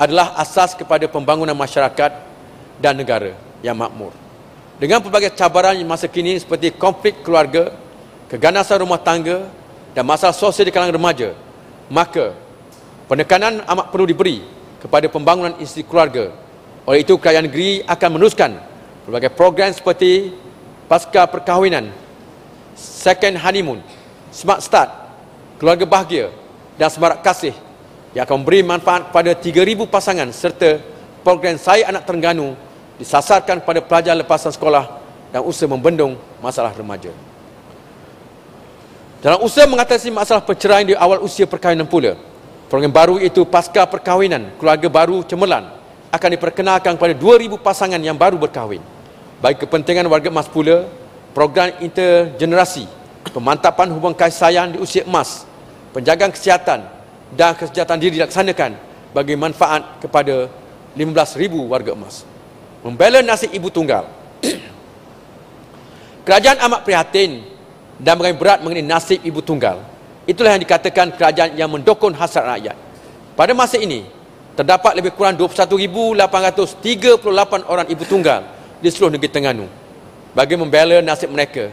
adalah asas kepada pembangunan masyarakat dan negara yang makmur. Dengan pelbagai cabaran masa kini seperti konflik keluarga, keganasan rumah tangga dan masalah sosial di kalangan remaja, maka penekanan amat perlu diberi kepada pembangunan institusi keluarga. Oleh itu, kerajaan negeri akan meneruskan berbagai program seperti pasca perkahwinan, second honeymoon, smart start, keluarga bahagia dan semarak kasih yang akan memberi manfaat kepada 3,000 pasangan serta program Saya Anak Terengganu disasarkan kepada pelajar lepasan sekolah dan usaha membendung masalah remaja. Dalam usaha mengatasi masalah perceraian di awal usia perkahwinan pula, program baru iaitu pasca perkahwinan keluarga baru cemerlang akan diperkenalkan kepada 2,000 pasangan yang baru berkahwin. Bagi kepentingan warga emas pula, program intergenerasi, pemantapan hubungan kasih sayang di usia emas, penjagaan kesihatan dan kesejahteraan diri dilaksanakan bagi manfaat kepada 15,000 warga emas. Membela nasib ibu tunggal. Kerajaan amat prihatin dan mengambil berat mengenai nasib ibu tunggal. Itulah yang dikatakan kerajaan yang mendokong hasrat rakyat. Pada masa ini, terdapat lebih kurang 21,838 orang ibu tunggal di seluruh negeri Terengganu. Bagi membela nasib mereka,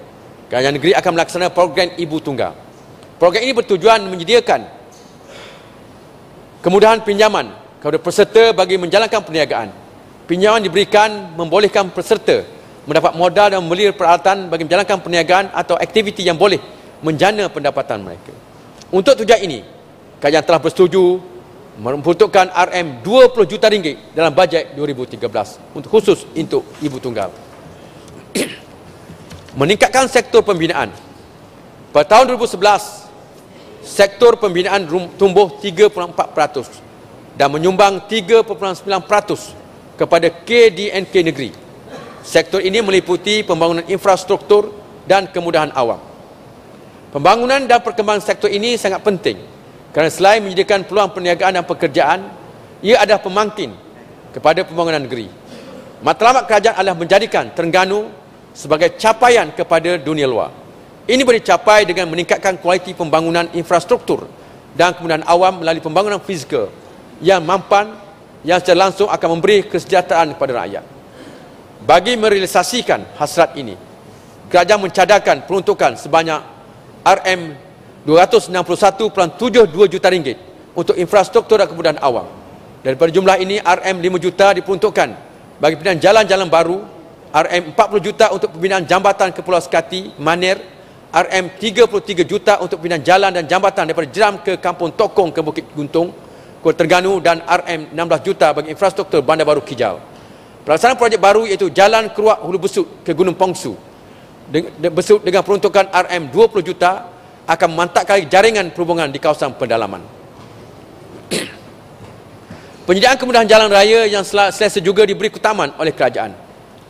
kerajaan negeri akan melaksanakan program ibu tunggal. Program ini bertujuan menyediakan kemudahan pinjaman kepada peserta bagi menjalankan perniagaan. Pinjaman diberikan membolehkan peserta mendapat modal dan membeli peralatan bagi menjalankan perniagaan atau aktiviti yang boleh menjana pendapatan mereka. Untuk tujuan ini, kerajaan telah bersetuju memperuntukkan RM20 juta ringgit dalam bajet 2013 untuk khusus untuk ibu tunggal. Meningkatkan sektor pembinaan. Pada tahun 2011, sektor pembinaan tumbuh 3.4% dan menyumbang 3.9% kepada KDNK negeri. Sektor ini meliputi pembangunan infrastruktur dan kemudahan awam. Pembangunan dan perkembangan sektor ini sangat penting kerana selain menyediakan peluang perniagaan dan pekerjaan, ia adalah pemangkin kepada pembangunan negeri. Matlamat kerajaan adalah menjadikan Terengganu sebagai capaian kepada dunia luar. Ini boleh dicapai dengan meningkatkan kualiti pembangunan infrastruktur dan kemudahan awam melalui pembangunan fizikal yang mampan, yang secara langsung akan memberi kesejahteraan kepada rakyat. Bagi merealisasikan hasrat ini, kerajaan mencadarkan peruntukan sebanyak RM261.72 juta ringgit untuk infrastruktur dan kemudahan awam. Daripada jumlah ini, RM5 juta diperuntukkan bagi pembinaan jalan-jalan baru, RM40 juta untuk pembinaan jambatan ke Pulau Sekati, Maner, RM33 juta untuk pembinaan jalan dan jambatan daripada Jeram ke Kampung Tokong ke Bukit Guntung, Kota Terengganu, dan RM16 juta bagi infrastruktur Bandar Baru Kijal. Pelaksanaan projek baru iaitu Jalan Keruak Hulu Besut ke Gunung Pongsu Besut dengan peruntukan RM20 juta akan memantapkan jaringan perhubungan di kawasan pedalaman. Penyediaan kemudahan jalan raya yang selesa juga diberi keutamaan oleh kerajaan.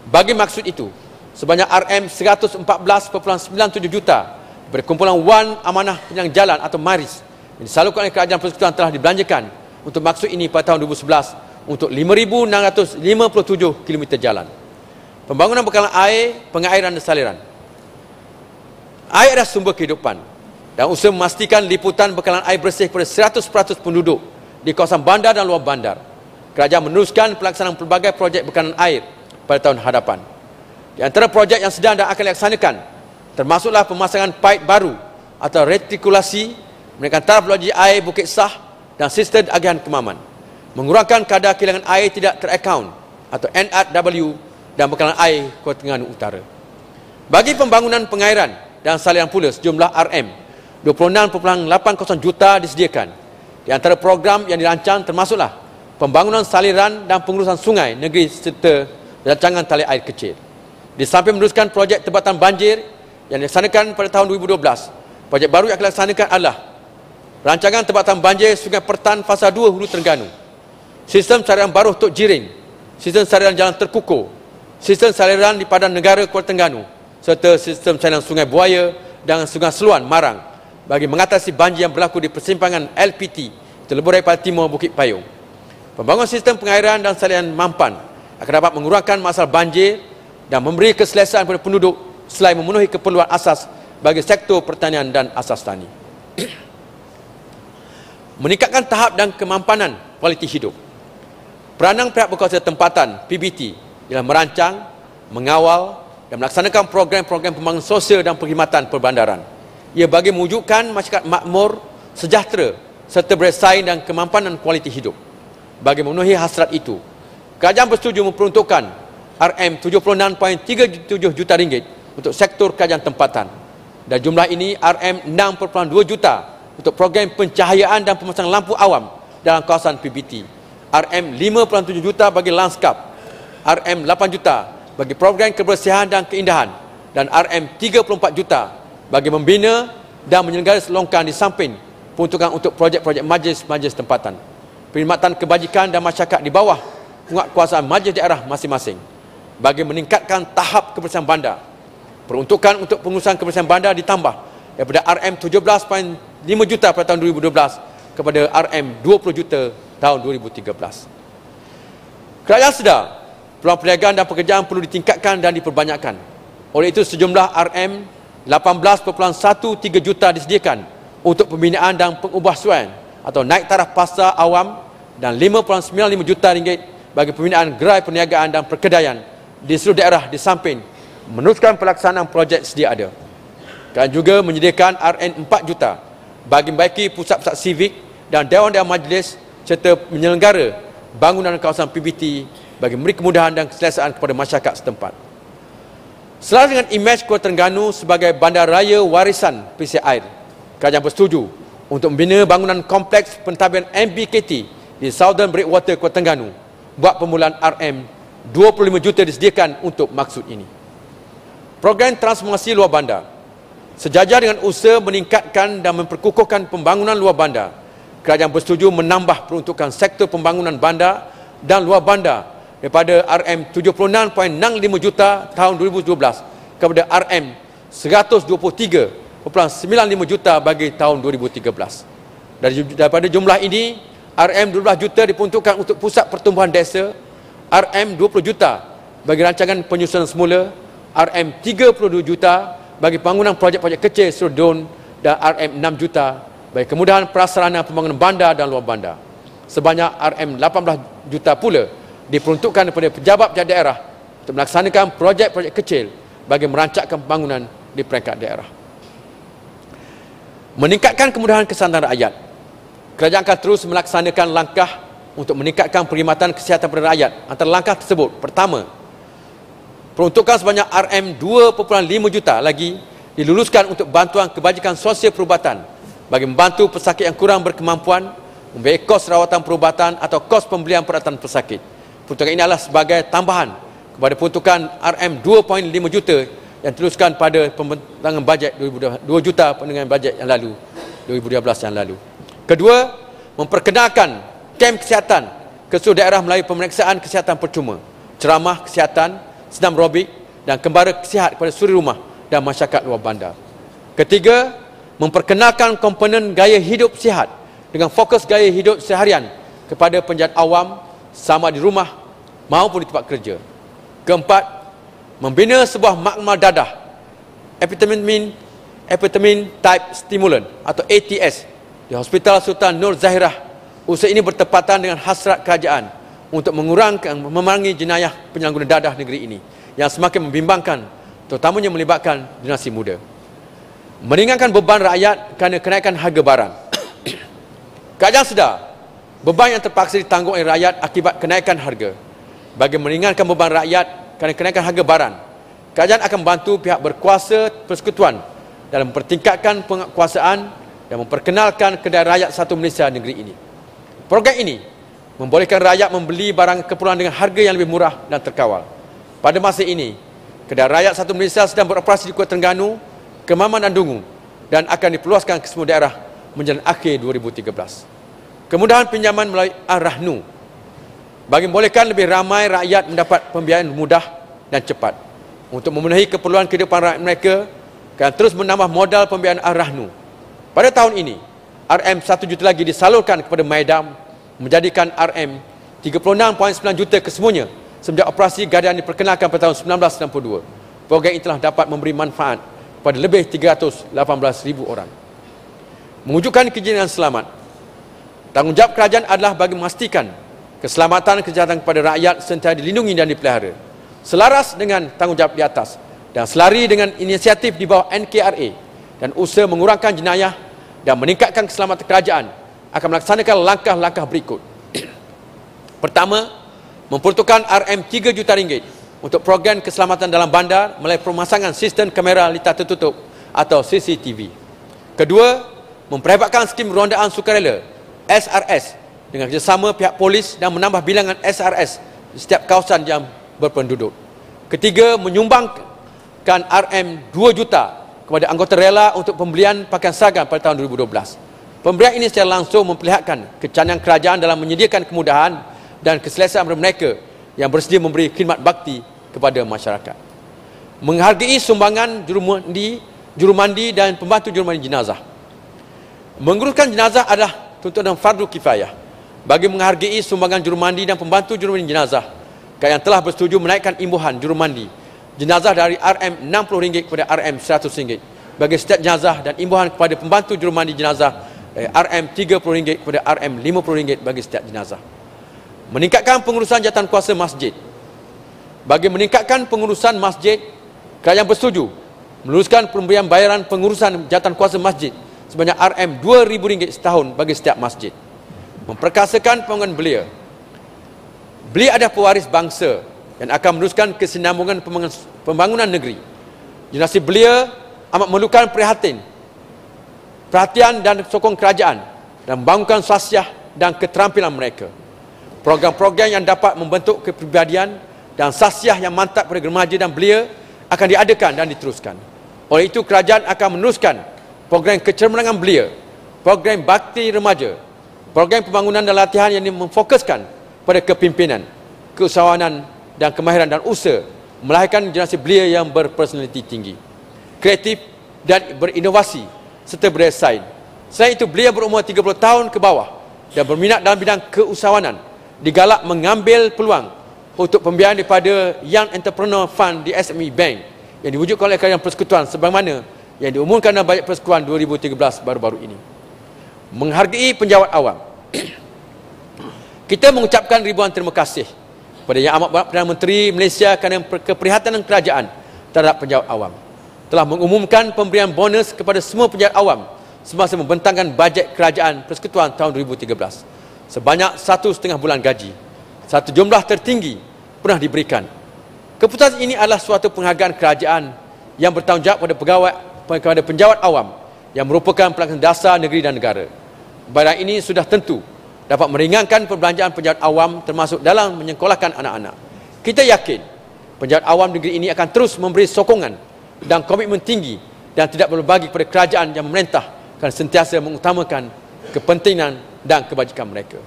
Bagi maksud itu, sebanyak RM114.97 juta daripada kumpulan Wan Amanah Penyang Jalan atau MARIS yang disalurkan oleh Kerajaan Persekutuan telah dibelanjakan untuk maksud ini pada tahun 2011 untuk 5,657 km jalan. Pembangunan bekalan air, pengairan dan saliran. Air adalah sumber kehidupan dan usaha memastikan liputan bekalan air bersih kepada 100% penduduk di kawasan bandar dan luar bandar. Kerajaan meneruskan pelaksanaan pelbagai projek bekalan air pada tahun hadapan. Di antara projek yang sedang dan akan dilaksanakan termasuklah pemasangan paip baru atau retikulasi, menaikkan taraf loji air Bukit Sah dan sistem agihan Kemaman, mengurangkan kadar kehilangan air tidak teraccount atau NRW dan bekalan air Kota Terengganu Utara. Bagi pembangunan pengairan dan saliran pula sejumlah RM26.80 juta disediakan. Di antara program yang dirancang termasuklah pembangunan saliran dan pengurusan sungai negeri serta rancangan tali air kecil. Di samping meneruskan projek tebatan banjir yang dilaksanakan pada tahun 2012, projek baru yang akan dilaksanakan adalah rancangan tebatan banjir Sungai Pertan Fasa 2 Hulu Terengganu, sistem saliran baru Tok Jiring, sistem saliran jalan terkukur, sistem saliran di Padan Negara Kuala Terengganu, serta sistem saliran Sungai Buaya dan Sungai Seluan Marang bagi mengatasi banjir yang berlaku di persimpangan LPT Telebur Raya Timur Bukit Payung. Pembangunan sistem pengairan dan saliran mampan akan dapat mengurangkan masalah banjir dan memberi keselesaan kepada penduduk selain memenuhi keperluan asas bagi sektor pertanian dan asas tani. Meningkatkan tahap dan kemampanan kualiti hidup. Peranan pihak berkuasa tempatan PBT ialah merancang, mengawal dan melaksanakan program-program pembangunan sosial dan perkhidmatan perbandaran. Ia bagi mewujudkan masyarakat makmur, sejahtera serta bersaing dan kemampanan kualiti hidup. Bagi memenuhi hasrat itu, kerajaan bersetuju memperuntukkan RM76.37 juta ringgit untuk sektor kerajaan tempatan. Dan jumlah ini RM6.2 juta untuk program pencahayaan dan pemasangan lampu awam dalam kawasan PBT, RM5.7 juta bagi lanskap, RM8 juta bagi program kebersihan dan keindahan, dan RM34 juta bagi membina dan menyelenggara selongkan di samping peruntukan untuk projek-projek majlis-majlis tempatan, perkhidmatan kebajikan dan masyarakat di bawah penguatkuasaan majlis daerah masing-masing. Bagi meningkatkan tahap kebersihan bandar, peruntukan untuk pengurusan kebersihan bandar ditambah daripada RM17.5 juta pada tahun 2012 kepada RM20 juta tahun 2013. Kerajaan sedar peluang perniagaan dan pekerjaan perlu ditingkatkan dan diperbanyakkan. Oleh itu sejumlah RM18.13 juta disediakan untuk pembinaan dan pengubahsuaian atau naik taraf pasar awam dan RM5.95 juta bagi pembinaan gerai perniagaan dan perkedaian di seluruh daerah di samping meneruskan pelaksanaan projek sedia ada. Dan juga menyediakan RM4 juta bagi membaiki pusat-pusat sivik dan dewan-dewan majlis serta menyelenggara bangunan kawasan PBT bagi memberi kemudahan dan keselesaan kepada masyarakat setempat. Selaras dengan imej Kota Terengganu sebagai bandar raya warisan pesisir air, kerajaan bersetuju untuk membina bangunan kompleks pentadbiran MBKT di Southern Breakwater, Kuala Terengganu. Buat permulaan RM 25 juta disediakan untuk maksud ini. Program transformasi luar bandar. Sejajar dengan usaha meningkatkan dan memperkukuhkan pembangunan luar bandar, kerajaan bersetuju menambah peruntukan sektor pembangunan bandar dan luar bandar daripada RM 76.65 juta tahun 2012 kepada RM 123.95 juta bagi tahun 2013. Daripada jumlah ini, RM 12 juta diperuntukkan untuk pusat pertumbuhan desa, RM 20 juta bagi rancangan penyusunan semula, RM 32 juta bagi pembangunan projek-projek kecil seluruh DUN dan RM 6 juta bagi kemudahan prasarana pembangunan bandar dan luar bandar. Sebanyak RM 18 juta pula diperuntukkan kepada pejabat-pejabat daerah untuk melaksanakan projek-projek kecil bagi merancangkan pembangunan di peringkat daerah. Meningkatkan kemudahan keselamatan rakyat. Kerajaan akan terus melaksanakan langkah untuk meningkatkan perkhidmatan kesihatan kepada rakyat. Antara langkah tersebut, pertama, peruntukan sebanyak RM 2.5 juta lagi diluluskan untuk bantuan kebajikan sosial perubatan bagi membantu pesakit yang kurang berkemampuan, membiayai kos rawatan perubatan atau kos pembelian peralatan pesakit. Peruntukan ini adalah sebagai tambahan kepada peruntukan RM 2.5 juta yang dituluskan pada pembentangan bajet 2 juta dengan bajet yang lalu, 2012 yang lalu. Kedua, memperkenalkan kem kesihatan ke seluruh daerah melalui pemeriksaan kesihatan percuma, ceramah kesihatan, senam aerobik dan kembara sihat kepada suri rumah dan masyarakat luar bandar. Ketiga, memperkenalkan komponen gaya hidup sihat dengan fokus gaya hidup seharian kepada penjahat awam sama di rumah maupun di tempat kerja. Keempat, membina sebuah makmal dadah amphetamine type stimulant atau ATS di Hospital Sultan Nur Zahirah. Usaha ini bertepatan dengan hasrat kerajaan untuk memerangi jenayah penyalahgunaan dadah negeri ini yang semakin membimbangkan, terutamanya melibatkan generasi muda. Meringankan beban rakyat kerana kenaikan harga barang. Kerajaan sedar beban yang terpaksa ditanggung oleh rakyat akibat kenaikan harga. Bagi meringankan beban rakyat kerana kenaikan harga barang, kerajaan akan membantu pihak berkuasa persekutuan dalam mempertingkatkan penguasaan dan memperkenalkan kedai rakyat satu Malaysia negeri ini. Program ini membolehkan rakyat membeli barang keperluan dengan harga yang lebih murah dan terkawal. Pada masa ini, kedai rakyat satu Malaysia sedang beroperasi di Kuala Terengganu, Kemaman dan Dungu dan akan diperluaskan ke semua daerah menjelang akhir 2013. Kemudahan pinjaman melalui Ar-Rahnu bagi membolehkan lebih ramai rakyat mendapat pembiayaan mudah dan cepat. Untuk memenuhi keperluan kehidupan rakyat mereka, akan terus menambah modal pembiayaan Ar-Rahnu. Pada tahun ini, RM 1 juta lagi disalurkan kepada Maidam, menjadikan RM 36.9 juta kesemuanya sejak operasi Gadian diperkenalkan pada tahun 1992. Program ini telah dapat memberi manfaat kepada lebih 318,000 orang. Mewujudkan kejadian selamat. Tanggungjawab kerajaan adalah bagi memastikan keselamatan dan kesihatan kepada rakyat sentiasa dilindungi dan dipelihara. Selaras dengan tanggungjawab di atas dan selari dengan inisiatif di bawah NKRA dan usaha mengurangkan jenayah dan meningkatkan keselamatan kerajaan akan melaksanakan langkah-langkah berikut. Pertama, memperuntukkan RM 3 juta ringgit untuk program keselamatan dalam bandar melalui pemasangan sistem kamera litar tertutup atau CCTV. Kedua, memperhebatkan skim rondaan sukarela SRS dengan kerjasama pihak polis dan menambah bilangan SRS di setiap kawasan yang berpenduduk. Ketiga, menyumbangkan RM 2 juta kepada anggota rela untuk pembelian pakaian seragam pada tahun 2012. Pemberian ini secara langsung memperlihatkan kecantikan kerajaan dalam menyediakan kemudahan dan keselesaan kepada mereka yang bersedia memberi khidmat bakti kepada masyarakat. Menghargai sumbangan jurumandi dan pembantu jurumandi jenazah. Menguruskan jenazah adalah tuntutan fardu kifayah. Bagi menghargai sumbangan jurumandi dan pembantu jurumandi jenazah, kerajaan telah bersetuju menaikkan imbuhan jurumandi jenazah dari RM 60 kepada RM 100 bagi setiap jenazah dan imbuhan kepada pembantu jurumandi jenazah dari RM 30 kepada RM 50 bagi setiap jenazah. Meningkatkan pengurusan jawatan kuasa masjid. Bagi meningkatkan pengurusan masjid, kerajaan bersetuju meluluskan pemberian bayaran pengurusan jawatan kuasa masjid sebanyak RM 2,000 setahun bagi setiap masjid. Memperkasakan pembangunan belia. Belia adalah pewaris bangsa dan akan meneruskan kesinambungan pembangunan negeri. Generasi belia amat memerlukan perhatian dan sokong kerajaan dan membangunkan sahsiah dan keterampilan mereka. Program-program yang dapat membentuk kepribadian dan sahsiah yang mantap pada remaja dan belia akan diadakan dan diteruskan. Oleh itu, kerajaan akan meneruskan program kecermangan belia, program bakti remaja, program pembangunan dan latihan yang memfokuskan pada kepimpinan, keusahawanan dan kemahiran dan usaha, melahirkan generasi belia yang berpersonaliti tinggi, kreatif dan berinovasi serta berdaya saing. Selain itu, belia berumur 30 tahun ke bawah dan berminat dalam bidang keusahawanan digalak mengambil peluang untuk pembiayaan daripada Young Entrepreneur Fund di SME Bank yang diwujudkan oleh Kerajaan Persekutuan sebagaimana yang diumumkan dalam Bajet Persekutuan 2013 baru-baru ini. Menghargai penjawat awam. Kita mengucapkan ribuan terima kasih kepada Yang Amat Berhormat Perdana Menteri Malaysia kerana keprihatinan kerajaan terhadap penjawat awam. Telah mengumumkan pemberian bonus kepada semua penjawat awam semasa membentangkan bajet kerajaan persekutuan tahun 2013 sebanyak 1,5 bulan gaji. Satu jumlah tertinggi pernah diberikan. Keputusan ini adalah suatu penghargaan kerajaan yang bertanggungjawab kepada penjawat awam yang merupakan pelaksana dasar negeri dan negara. Barang ini sudah tentu dapat meringankan perbelanjaan penjawat awam termasuk dalam menyekolahkan anak-anak. Kita yakin penjawat awam negeri ini akan terus memberi sokongan dan komitmen tinggi dan tidak berbagi kepada kerajaan yang memerintah akan sentiasa mengutamakan kepentingan dan kebajikan mereka.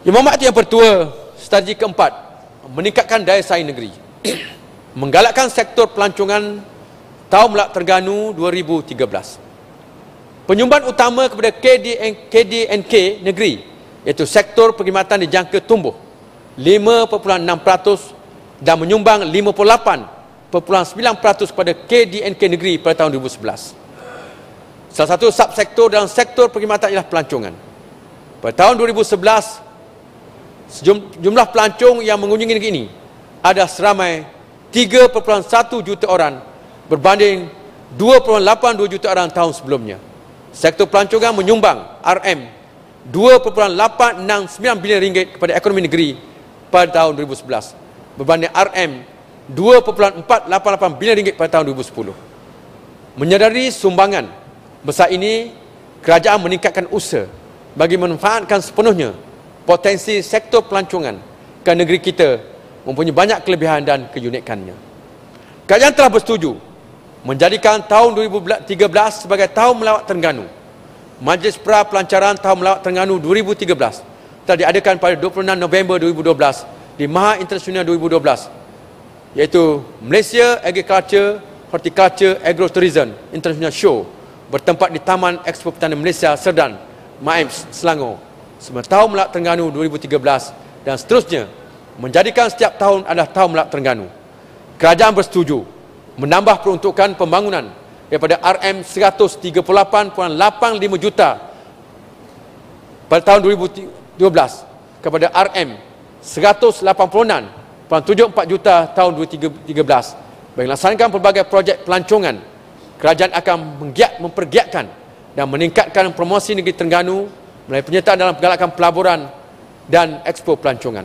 Yang Amat yang Pertua, strategi keempat, meningkatkan daya saing negeri. Menggalakkan sektor pelancongan Tahun Melak Terengganu 2013. Penyumban utama kepada KDNK negeri iaitu sektor perkhidmatan dijangka tumbuh 5.6% dan menyumbang 58.9% kepada KDNK negeri pada tahun 2011. Salah satu subsektor dalam sektor perkhidmatan ialah pelancongan. Pada tahun 2011, jumlah pelancong yang mengunjungi negeri ini ada seramai 3.1 juta orang berbanding 2.82 juta orang tahun sebelumnya. Sektor pelancongan menyumbang RM 2.869 bilion ringgit kepada ekonomi negeri pada tahun 2011 berbanding RM 2.488 bilion ringgit pada tahun 2010. Menyadari sumbangan besar ini, kerajaan meningkatkan usaha bagi memanfaatkan sepenuhnya potensi sektor pelancongan kerana negeri kita mempunyai banyak kelebihan dan keunikannya. Kerajaan telah bersetuju menjadikan tahun 2013 sebagai Tahun Melawat Terengganu. Majlis Pra-Pelancaran Tahun Melawat Terengganu 2013 telah diadakan pada 26 November 2012 di Maha Internasional 2012 iaitu Malaysia Agriculture, Horticulture, Agro-Tourism International Show bertempat di Taman Expo Pertanian Malaysia, Serdan, Maims, Selangor. Sebagai Tahun Melawat Terengganu 2013 dan seterusnya menjadikan setiap tahun adalah Tahun Melawat Terengganu. Kerajaan bersetuju menambah peruntukan pembangunan daripada RM 138.85 juta pada tahun 2012 kepada RM 186.74 juta tahun 2013 bagi melaksanakan pelbagai projek pelancongan. Kerajaan akan mempergiatkan dan meningkatkan promosi negeri Terengganu melalui penyertaan dalam penggalakan pelaburan dan ekspo pelancongan.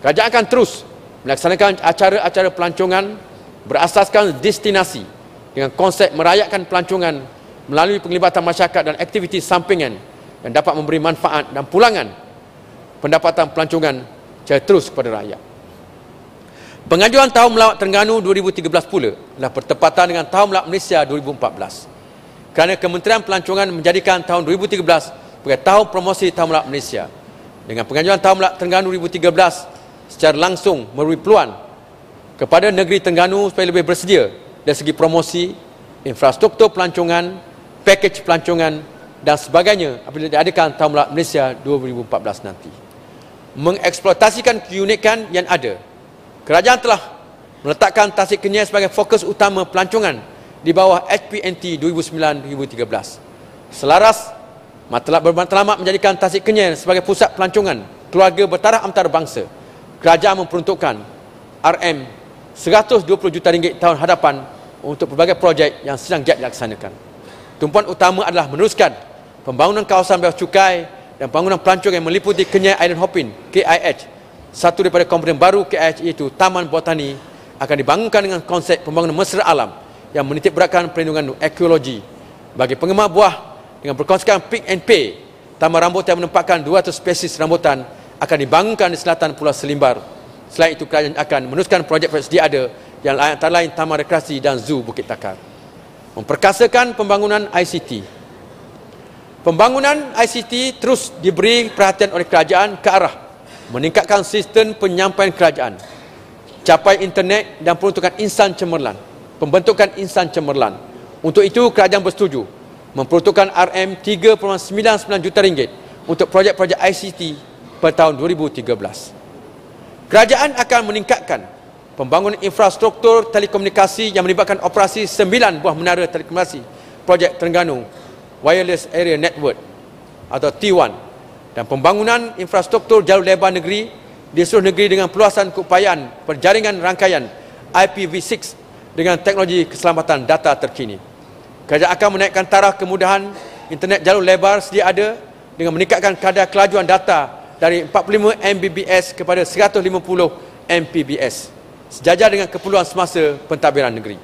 Kerajaan akan terus melaksanakan acara-acara pelancongan berasaskan destinasi dengan konsep merayakan pelancongan melalui penglibatan masyarakat dan aktiviti sampingan yang dapat memberi manfaat dan pulangan pendapatan pelancongan secara terus kepada rakyat. Pengajuan Tahun Melawat Terengganu 2013 pula adalah bertepatan dengan Tahun Melawat Malaysia 2014 kerana Kementerian Pelancongan menjadikan tahun 2013 sebagai Tahun Promosi Tahun Melawat Malaysia. Dengan pengajuan Tahun Melawat Terengganu 2013 secara langsung memberi peluang kepada negeri Terengganu supaya lebih bersedia dari segi promosi, infrastruktur pelancongan, pakej pelancongan dan sebagainya apabila diadakan Tahun Melawat Malaysia 2014 nanti. Mengeksploitasikan keunikan yang ada, kerajaan telah meletakkan Tasik Kenyir sebagai fokus utama pelancongan di bawah HPNT 2009-2013. Selaras, bermatlamat menjadikan Tasik Kenyir sebagai pusat pelancongan keluarga bertaraf antarabangsa. Kerajaan memperuntukkan RM 120 juta ringgit tahun hadapan untuk pelbagai projek yang sedang giat dilaksanakan. Tumpuan utama adalah meneruskan pembangunan kawasan bebas cukai dan pembangunan pelancongan yang meliputi Kenyir Island Hopping KIH. Satu daripada komponen baru KIH iaitu Taman Botani akan dibangunkan dengan konsep pembangunan mesra alam yang menitik beratkan perlindungan ekologi Bagi penggemar buah, dengan berkonsepkan pick and pay, taman rambutan yang menempatkan 200 spesies rambutan akan dibangunkan di selatan Pulau Selimbar. Selain itu, kerajaan akan meneruskan projek-projek sedia ada yang antara lain Taman Rekreasi dan Zoo Bukit Takar. Memperkasakan pembangunan ICT. Pembangunan ICT terus diberi perhatian oleh kerajaan ke arah meningkatkan sistem penyampaian kerajaan, capai internet dan peruntukan insan cemerlang, pembentukan insan cemerlang. Untuk itu, kerajaan bersetuju memperuntukkan RM3.99 juta ringgit untuk projek-projek ICT pada tahun 2013. Kerajaan akan meningkatkan pembangunan infrastruktur telekomunikasi yang melibatkan operasi 9 buah menara telekomunikasi projek Terengganu Wireless Area Network atau T1 dan pembangunan infrastruktur jalur lebar negeri di seluruh negeri dengan perluasan keupayaan perjaringan rangkaian IPv6 dengan teknologi keselamatan data terkini. Kerajaan akan menaikkan taraf kemudahan internet jalur lebar sedia ada dengan meningkatkan kadar kelajuan data dari 45 Mbps kepada 150 Mbps sejajar dengan keperluan semasa pentadbiran negeri.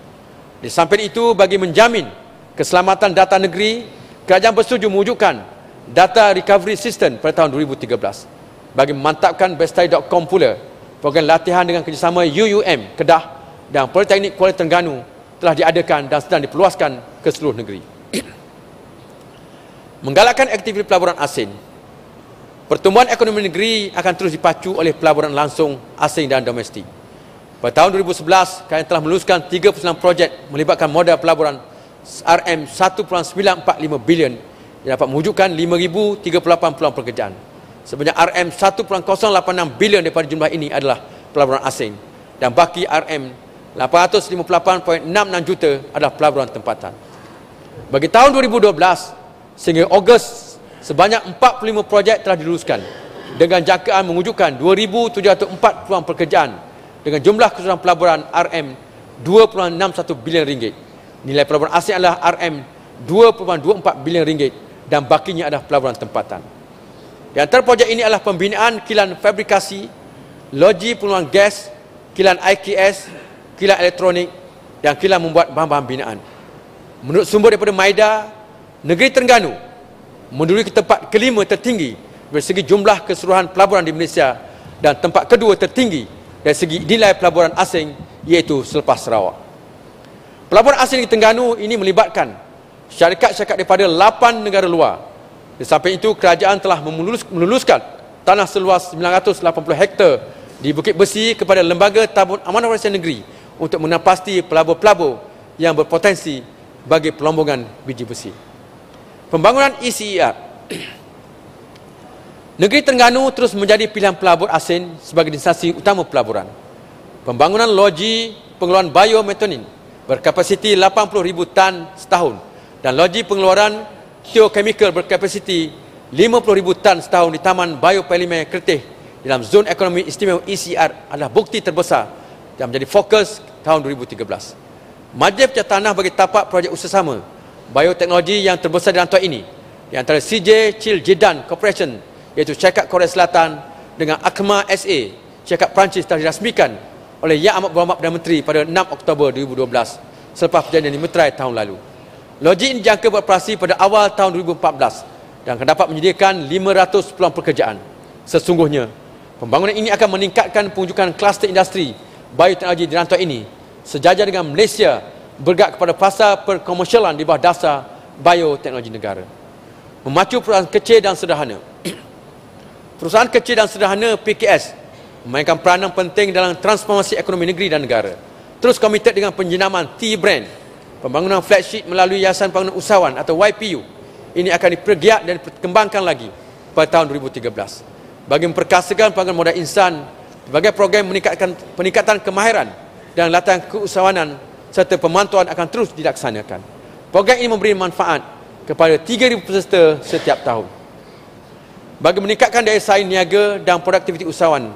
Di samping itu, bagi menjamin keselamatan data negeri, kerajaan bersetuju mewujudkan Data Recovery System pada tahun 2013. Bagi memantapkan bestari.com pula, program latihan dengan kerjasama UUM Kedah dan Politeknik Kuala Terengganu telah diadakan dan sedang diperluaskan ke seluruh negeri. Menggalakkan aktiviti pelaburan asing. Pertumbuhan ekonomi negeri akan terus dipacu oleh pelaburan langsung asing dan domestik. Pada tahun 2011, kerajaan telah meluluskan 39 projek melibatkan modal pelaburan RM1.945 bilion yang dapat mewujudkan 5,038 peluang pekerjaan. Sebanyak RM1.086 bilion daripada jumlah ini adalah pelaburan asing dan baki RM858.66 juta adalah pelaburan tempatan. Bagi tahun 2012 sehingga Ogos, sebanyak 45 projek telah diluluskan dengan jangkaan mewujudkan 2,704 peluang pekerjaan dengan jumlah keseluruhan pelaburan RM2.61 bilion ringgit. Nilai pelaburan asing adalah RM2.24 bilion ringgit dan bakinya adalah pelaburan tempatan. Di antara projek ini adalah pembinaan kilang fabrikasi, loji pengeluaran gas, kilang IKS, kilang elektronik dan kilang membuat bahan-bahan binaan. Menurut sumber daripada Maida, negeri Terengganu menduduki tempat kelima tertinggi dari segi jumlah keseluruhan pelaburan di Malaysia dan tempat kedua tertinggi dari segi nilai pelaburan asing iaitu selepas Sarawak. Pelaburan asing di Terengganu ini melibatkan syarikat-syarikat daripada 8 negara luar. Di samping itu, kerajaan telah meluluskan tanah seluas 980 hektar di Bukit Besi kepada Lembaga Tabung Amanah Warisan Negeri untuk menapasti pelabur-pelabur yang berpotensi bagi pelombongan biji besi. Pembangunan ECER. Negeri Terengganu terus menjadi pilihan pelabur asing sebagai destinasi utama pelaburan. Pembangunan loji pengeluaran biomethanoin berkapasiti 80,000 tan setahun dan loji pengeluaran geochemical berkapasiti 50,000 tan setahun di Taman Biopolimer Kertih dalam Zon Ekonomi Istimewa ECR adalah bukti terbesar yang menjadi fokus tahun 2013. Majlis pecah tanah bagi tapak projek usaha bioteknologi yang terbesar di rantau ini di antara CJ Chil Jedan Corporation iaitu syarikat Korea Selatan dengan ACMA SA, syarikat Perancis telah dirasmikan oleh Yang Amat Berhormat Perdana Menteri pada 6 Oktober 2012 selepas perjanjian di Meterai tahun lalu. Loji ini dijangka beroperasi pada awal tahun 2014 dan akan dapat menyediakan 500 peluang pekerjaan. Sesungguhnya, pembangunan ini akan meningkatkan penunjukan kluster industri bioteknologi di rantau ini sejajar dengan Malaysia bergerak kepada pasar perkomersialan di bawah dasar bioteknologi negara. Memacu perusahaan kecil dan sederhana. Perusahaan kecil dan sederhana PKS memainkan peranan penting dalam transformasi ekonomi negeri dan negara. Terus komited dengan penjenamaan T-Brand. Pembangunan flagship melalui Yayasan Pembangunan Usahawan atau YPU ini akan dipergiat dan dikembangkan lagi pada tahun 2013. Bagi memperkasakan pembangunan modal insan, sebagai program peningkatan kemahiran dan latihan keusahawanan serta pemantauan akan terus dilaksanakan. Program ini memberi manfaat kepada 3,000 peserta setiap tahun. Bagi meningkatkan daya saing niaga dan produktiviti usahawan,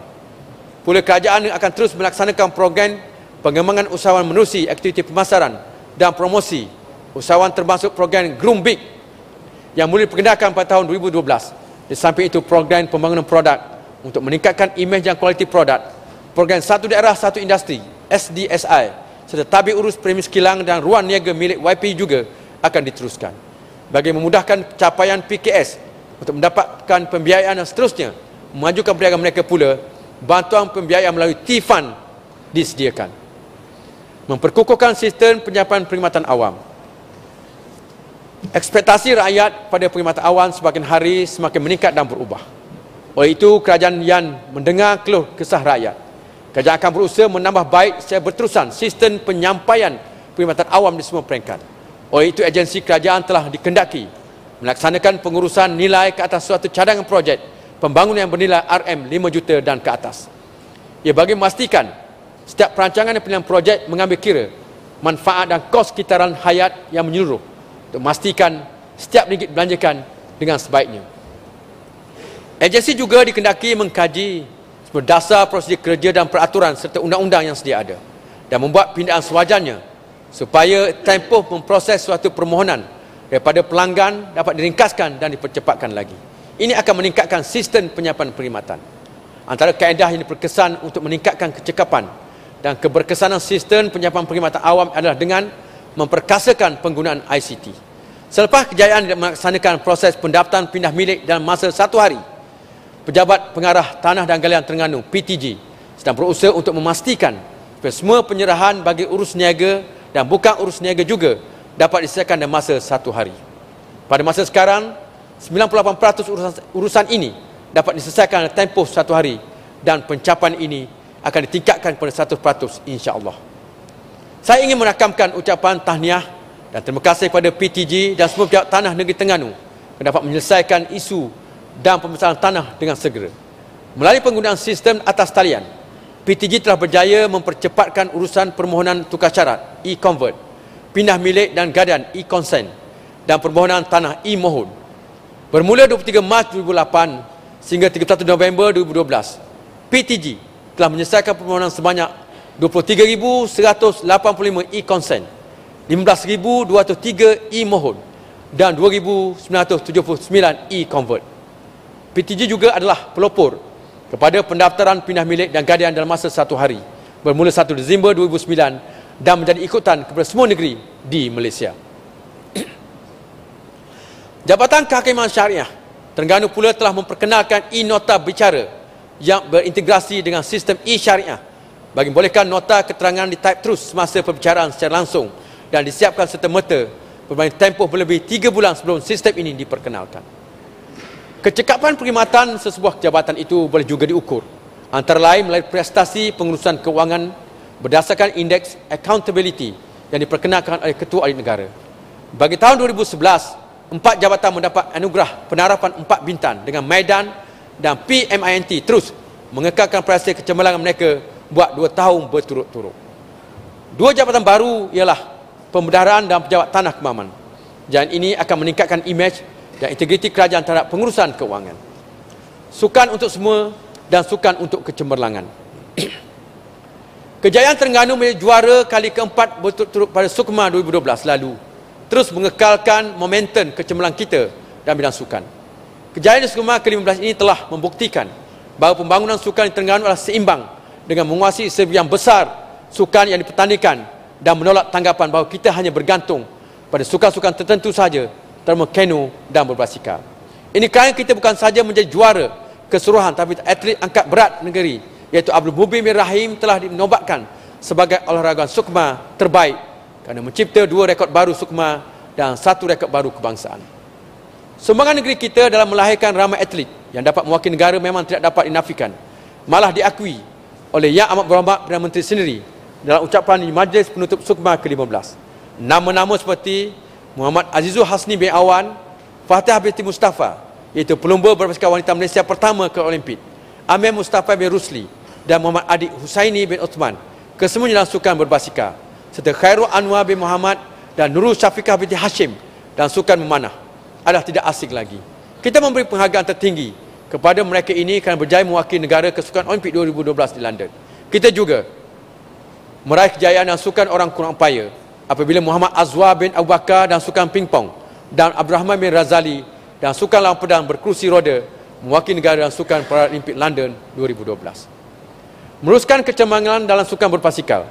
pula kerajaan akan terus melaksanakan program pengembangan usahawan menerusi aktiviti pemasaran dan promosi usahawan termasuk program Groom Big yang mula diperkenalkan pada tahun 2012. Di samping itu, program pembangunan produk untuk meningkatkan imej dan kualiti produk, program Satu Daerah Satu Industri SDSI serta tabir urus premis kilang dan ruang niaga milik YP juga akan diteruskan. bagi memudahkan capaian PKS untuk mendapatkan pembiayaan dan seterusnya memajukan perniagaan mereka pula, bantuan pembiayaan melalui T-Fund disediakan. Memperkukuhkan sistem penyiapan perkhidmatan awam. Ekspektasi rakyat pada perkhidmatan awam semakin hari semakin meningkat dan berubah. Oleh itu, kerajaan yang mendengar keluh kesah rakyat, kerajaan akan berusaha menambah baik secara berterusan sistem penyampaian perkhidmatan awam di semua peringkat. Oleh itu, agensi kerajaan telah dikendaki melaksanakan pengurusan nilai ke atas suatu cadangan projek pembangunan yang bernilai RM 5 juta dan ke atas. Ia bagi memastikan setiap perancangan dan pilihan projek mengambil kira manfaat dan kos kitaran hayat yang menyeluruh untuk memastikan setiap ringgit belanjakan dengan sebaiknya. Agensi juga dikendaki mengkaji semua dasar prosedur kerja dan peraturan serta undang-undang yang sedia ada dan membuat pindaan sewajarnya supaya tempoh memproses suatu permohonan daripada pelanggan dapat diringkaskan dan dipercepatkan lagi. Ini akan meningkatkan sistem penyiapan perkhidmatan. Antara kaedah yang diperkesan untuk meningkatkan kecekapan dan keberkesanan sistem penyiapan perkhidmatan awam adalah dengan memperkasakan penggunaan ICT. Selepas kejayaan melaksanakan proses pendaftaran pindah milik dalam masa 1 hari, Pejabat Pengarah Tanah dan Galian Terengganu (PTG) sedang berusaha untuk memastikan supaya semua penyerahan bagi urus niaga dan bukan urus niaga juga dapat diselesaikan dalam masa 1 hari. Pada masa sekarang, 98% urusan ini dapat diselesaikan dalam tempoh 1 hari dan pencapaian ini akan ditingkatkan kepada 100% insya-Allah. Saya ingin merakamkan ucapan tahniah dan terima kasih kepada PTG dan semua pihak Tanah Negeri Terengganu yang dapat menyelesaikan isu dan pembesaran tanah dengan segera. Melalui penggunaan sistem atas talian, PTG telah berjaya mempercepatkan urusan permohonan tukar syarat e-convert, pindah milik dan gadian e-consent dan permohonan tanah e-mohon. Bermula 23 Mac 2008 sehingga 31 November 2012, PTG telah menyelesaikan permohonan sebanyak 23,185 e-consent, 15,203 e-mohon dan 2,979 e-convert. PTG juga adalah pelopor kepada pendaftaran pindah milik dan gadian dalam masa 1 hari bermula 1 Disember 2009 dan menjadi ikutan kepada semua negeri di Malaysia. Jabatan Kehakiman Syariah Terengganu pula telah memperkenalkan e-nota bicara yang berintegrasi dengan sistem e-syariah bagi membolehkan nota keterangan di-type terus semasa perbicaraan secara langsung dan disiapkan serta-merta berbanding tempoh berlebih 3 bulan sebelum sistem ini diperkenalkan. Kecekapan perkhidmatan sesebuah jabatan itu boleh juga diukur, antara lain melalui prestasi pengurusan keuangan berdasarkan indeks accountability yang diperkenalkan oleh Ketua Ahli Negara. Bagi tahun 2011, 4 jabatan mendapat anugerah penarapan 4 bintang dengan Maidan dan PMINT terus mengekalkan prestasi kecemerlangan mereka buat 2 tahun berturut-turut. 2 jabatan baru ialah Pembendaharaan dan Pejabat Tanah Kemaman. Jalan ini akan meningkatkan imej dan integriti kerajaan terhadap pengurusan keuangan. Sukan untuk semua dan sukan untuk kecemerlangan. Kejayaan Terengganu menjadi juara kali keempat berturut-turut pada Sukma 2012 lalu terus mengekalkan momentum kecemerlangan kita dalam bidang sukan. Kejayaan di Sukma ke-15 ini telah membuktikan bahawa pembangunan sukan di Terengganu adalah seimbang dengan menguasai sebagian besar sukan yang dipertandingkan dan menolak tanggapan bahawa kita hanya bergantung pada sukan-sukan tertentu saja, terutama kanu dan berbasikal. Ini kerana kita bukan saja menjadi juara keseluruhan tapi atlet angkat berat negeri iaitu Abdul Mubin bin Rahim telah dinobatkan sebagai olahragawan Sukma terbaik kerana mencipta 2 rekod baru Sukma dan 1 rekod baru kebangsaan. Sumbangan negeri kita dalam melahirkan ramai atlet yang dapat mewakili negara memang tidak dapat dinafikan, malah diakui oleh Yang Amat Berhormat Perdana Menteri sendiri dalam ucapan di Majlis Penutup Sukma ke-15. Nama-nama seperti Muhammad Azizul Hasni bin Awan, Fatihah binti Mustafa, iaitu pelumba berbasikal wanita Malaysia pertama ke Olimpik, Amir Mustafa bin Rusli dan Muhammad Adik Husaini bin Uthman, kesemuanya dalam sukan berbasikal, serta Khairul Anwar bin Muhammad dan Nurul Syafiqah binti Hashim dan sukan memanah adalah tidak asing lagi. Kita memberi penghargaan tertinggi kepada mereka ini kerana berjaya mewakili negara ke Sukan Olimpik 2012 di London. Kita juga meraih kejayaan dalam sukan orang kurang upaya apabila Muhammad Azwar bin Abu Bakar dan sukan pingpong dan Abdul Rahman bin Razali dan sukan lawan pedang berkerusi roda mewakili negara dalam sukan Paralimpik London 2012. Meneruskan kecemerlangan dalam sukan berbasikal,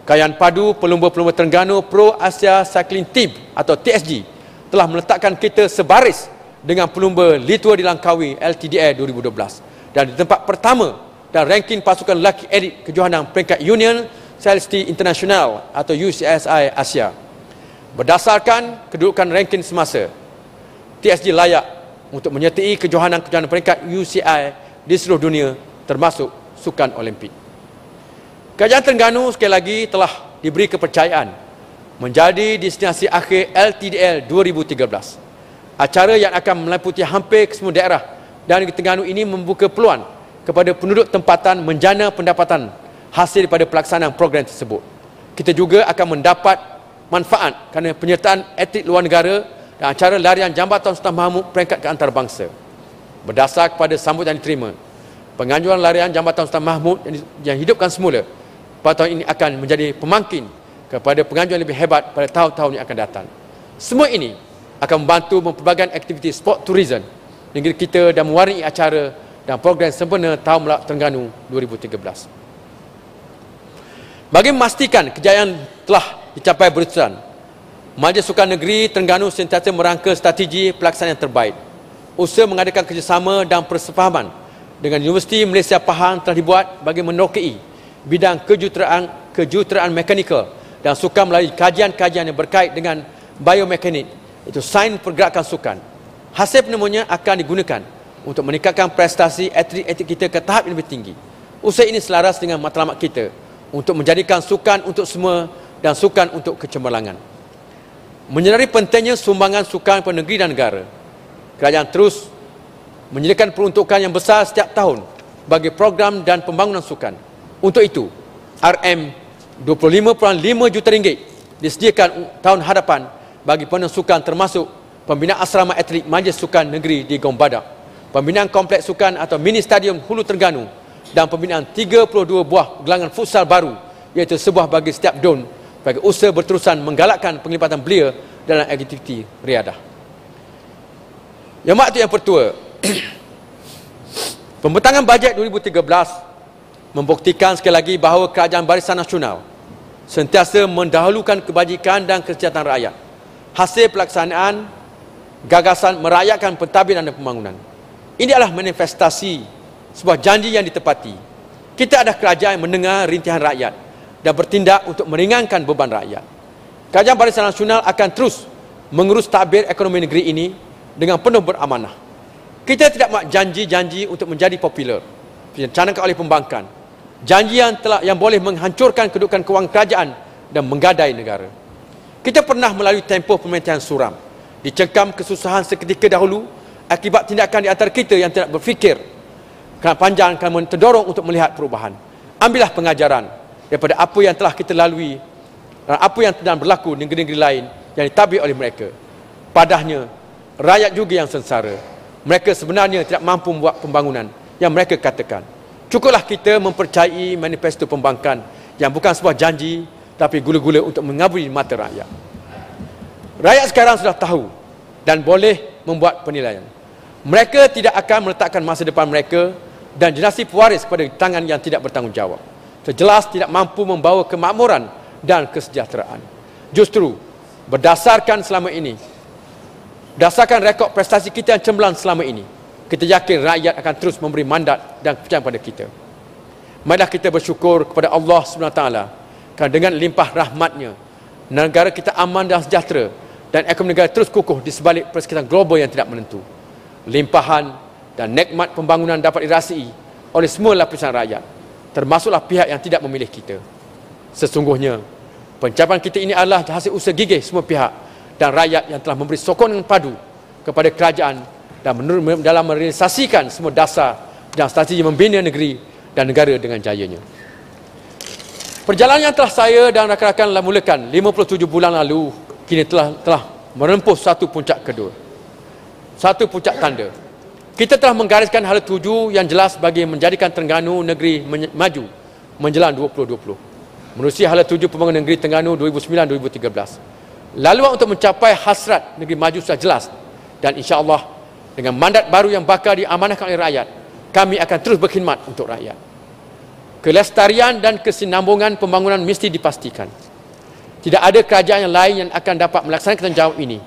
Kayan Padu pelumba-pelumba Terengganu Pro Asia Cycling Team atau TSG telah meletakkan kita sebaris dengan pelumba Litua di Langkawi LTDA 2012 dan di tempat pertama dan ranking pasukan lelaki elit kejohanan peringkat Union Celeste International atau UCSI Asia. Berdasarkan kedudukan ranking semasa, TSG layak untuk menyertai kejohanan-kejohanan peringkat UCI di seluruh dunia termasuk sukan Olimpik. Kerajaan Terengganu sekali lagi telah diberi kepercayaan menjadi destinasi akhir LTDL 2013. Acara yang akan meliputi hampir ke semua daerah dan di Terengganu ini membuka peluang kepada penduduk tempatan menjana pendapatan hasil daripada pelaksanaan program tersebut. Kita juga akan mendapat manfaat kerana penyertaan atlet luar negara dan acara larian Jambatan Sultan Mahmud peringkat keantarabangsa. Berdasar kepada sambutan yang diterima, penganjuran larian Jambatan Sultan Mahmud yang hidupkan semula pada tahun ini akan menjadi pemangkin kepada penganjuran lebih hebat pada tahun-tahun yang akan datang. Semua ini akan membantu mempelbagai aktiviti sport tourism negeri kita dan mewarnai acara dan program sempurna Tahun Melawat Terengganu 2013. Bagi memastikan kejayaan telah dicapai berterusan, Majlis Sukan Negeri Terengganu sentiasa merangka strategi pelaksanaan yang terbaik. Usaha mengadakan kerjasama dan persefahaman dengan Universiti Malaysia Pahang telah dibuat bagi menerokai bidang kejuruteraan mekanikal dan sukan melalui kajian-kajian yang berkait dengan biomekanik, itu sains pergerakan sukan. Hasil penemuannya akan digunakan untuk meningkatkan prestasi atlet-atlet kita ke tahap yang lebih tinggi. Usaha ini selaras dengan matlamat kita untuk menjadikan sukan untuk semua dan sukan untuk kecemerlangan. Menyedari pentingnya sumbangan sukan kepada negeri dan negara, kerajaan terus menyediakan peruntukan yang besar setiap tahun bagi program dan pembangunan sukan. Untuk itu, RM25.5 juta ringgit disediakan tahun hadapan bagi pembinaan sukan termasuk pembinaan asrama atlet Majlis Sukan Negeri di Gombadak, pembinaan kompleks sukan atau mini stadium Hulu Terengganu dan pembinaan 32 buah gelangan futsal baru, iaitu sebuah bagi setiap don bagi usaha berterusan menggalakkan penglibatan belia dalam aktiviti riadah. Yang Mak Yang Pertua, pembentangan bajet 2013 membuktikan sekali lagi bahawa Kerajaan Barisan Nasional sentiasa mendahulukan kebajikan dan kesejahteraan rakyat. Hasil pelaksanaan gagasan merakyatkan pentadbiran dan pembangunan. Ini adalah manifestasi sebuah janji yang ditepati. Kita adalah kerajaan yang mendengar rintihan rakyat dan bertindak untuk meringankan beban rakyat. Kerajaan Barisan Nasional akan terus mengurus tadbir ekonomi negeri ini dengan penuh beramanah. Kita tidak buat janji-janji untuk menjadi popular, dicanangkan oleh pembangkang. Janji yang boleh menghancurkan kedudukan kewangan kerajaan dan menggadai negara. Kita pernah melalui tempoh pemerintahan suram, dicengkam kesusahan seketika dahulu akibat tindakan di antara kita yang tidak berfikir kerana panjang kerana terdorong untuk melihat perubahan. Ambillah pengajaran daripada apa yang telah kita lalui dan apa yang sedang berlaku di negeri-negeri lain yang ditabir oleh mereka. Padahnya, rakyat juga yang sengsara. Mereka sebenarnya tidak mampu membuat pembangunan yang mereka katakan. Cukuplah kita mempercayai manifesto pembangkang yang bukan sebuah janji tapi gula-gula untuk mengaburi mata rakyat. Rakyat sekarang sudah tahu dan boleh membuat penilaian. Mereka tidak akan meletakkan masa depan mereka dan generasi pewaris pada tangan yang tidak bertanggungjawab. Sejelas tidak mampu membawa kemakmuran dan kesejahteraan. Justru berdasarkan rekod prestasi kita yang cemerlang selama ini, kita yakin rakyat akan terus memberi mandat dan kepercayaan pada kita. Marilah kita bersyukur kepada Allah SWT kerana dengan limpah rahmatnya, negara kita aman dan sejahtera dan ekonomi negara terus kukuh di sebalik persekitaran global yang tidak menentu. Limpahan dan nikmat pembangunan dapat dirasai oleh semua lapisan rakyat, termasuklah pihak yang tidak memilih kita. Sesungguhnya, pencapaian kita ini adalah hasil usaha gigih semua pihak dan rakyat yang telah memberi sokongan padu kepada kerajaan dan dalam merealisasikan semua dasar dan strategi membina negeri dan negara dengan jayanya. Perjalanan yang telah saya dan rakan-rakan mulakan 57 bulan lalu kini telah menempuh satu puncak kedua. Satu puncak tanda. Kita telah menggariskan hala tuju yang jelas bagi menjadikan Terengganu negeri maju menjelang 2020. Menerusi hala tuju pembangunan negeri Terengganu 2009-2013. Laluan untuk mencapai hasrat negeri maju sudah jelas dan insya-Allah dengan mandat baru yang bakal diamanahkan oleh rakyat, kami akan terus berkhidmat untuk rakyat. Kelestarian dan kesinambungan pembangunan mesti dipastikan. Tidak ada kerajaan yang lain yang akan dapat melaksanakan tanggungjawab ini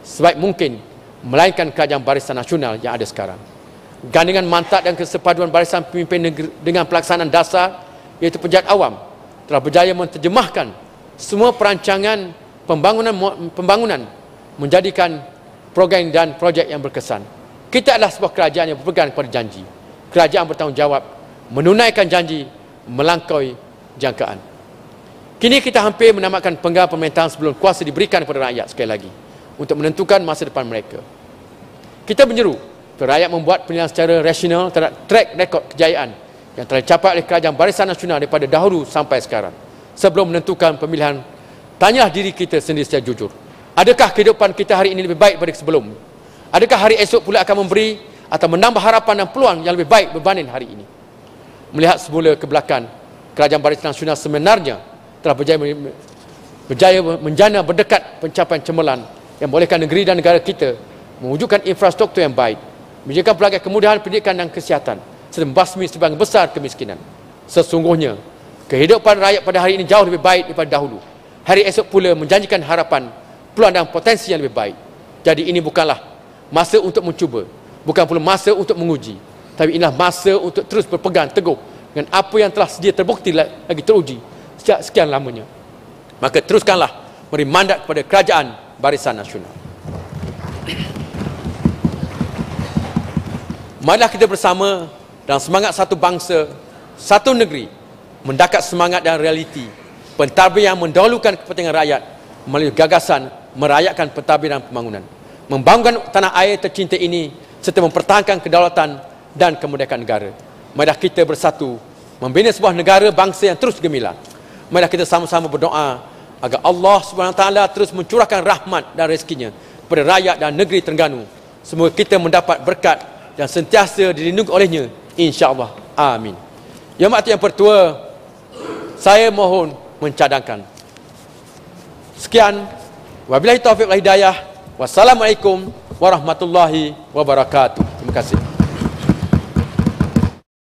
sebaik mungkin, melainkan kerajaan Barisan Nasional yang ada sekarang. Gandingan mantap dan kesepaduan barisan pemimpin negeri dengan pelaksanaan dasar iaitu penjahat awam telah berjaya menterjemahkan semua perancangan pembangunan menjadikan program dan projek yang berkesan. Kita adalah sebuah kerajaan yang berpegang pada janji. Kerajaan bertanggungjawab menunaikan janji melampaui jangkaan. Kini kita hampir menamatkan penggal pemerintahan sebelum kuasa diberikan kepada rakyat sekali lagi untuk menentukan masa depan mereka. Kita menyeru supaya rakyat membuat penilaian secara rasional terhadap track rekod kejayaan yang telah dicapai oleh kerajaan Barisan Nasional daripada dahulu sampai sekarang. Sebelum menentukan pemilihan, tanyalah diri kita sendiri secara jujur. Adakah kehidupan kita hari ini lebih baik daripada sebelum? Adakah hari esok pula akan memberi atau menambah harapan dan peluang yang lebih baik berbanding hari ini? Melihat semula ke belakang, kerajaan Barisan Nasional sebenarnya telah berjaya menjana berdekat pencapaian cemerlang yang membolehkan negeri dan negara kita mewujudkan infrastruktur yang baik, menyediakan pelbagai kemudahan pendidikan dan kesihatan, serta membasmi sebagian besar kemiskinan. Sesungguhnya, kehidupan rakyat pada hari ini jauh lebih baik daripada dahulu. Hari esok pula menjanjikan harapan, peluang dan potensi yang lebih baik. Jadi ini bukanlah masa untuk mencuba, bukan pula masa untuk menguji, tapi inilah masa untuk terus berpegang teguh dengan apa yang telah sedia terbukti lagi teruji sejak sekian lamanya. Maka teruskanlah beri mandat kepada kerajaan Barisan Nasional. Marilah kita bersama dalam semangat satu bangsa, satu negeri, mendakat semangat dan realiti pentadbiran yang mendahulukan kepentingan rakyat melalui gagasan merakyatkan pentadbiran pembangunan, membangunkan tanah air tercinta ini serta mempertahankan kedaulatan dan kemerdekaan negara. Marilah kita bersatu membina sebuah negara bangsa yang terus gemilang. Marilah kita sama-sama berdoa agar Allah SWT terus mencurahkan rahmat dan rezekinya kepada rakyat dan negeri Terengganu. Semoga kita mendapat berkat dan sentiasa dilindungi olehnya, insya-Allah. Amin. Yang Maha Yang Pertua, saya mohon mencadangkan. Sekian, wabillahi taufiq wal hidayah. Wassalamualaikum warahmatullahi wabarakatuh. Terima kasih.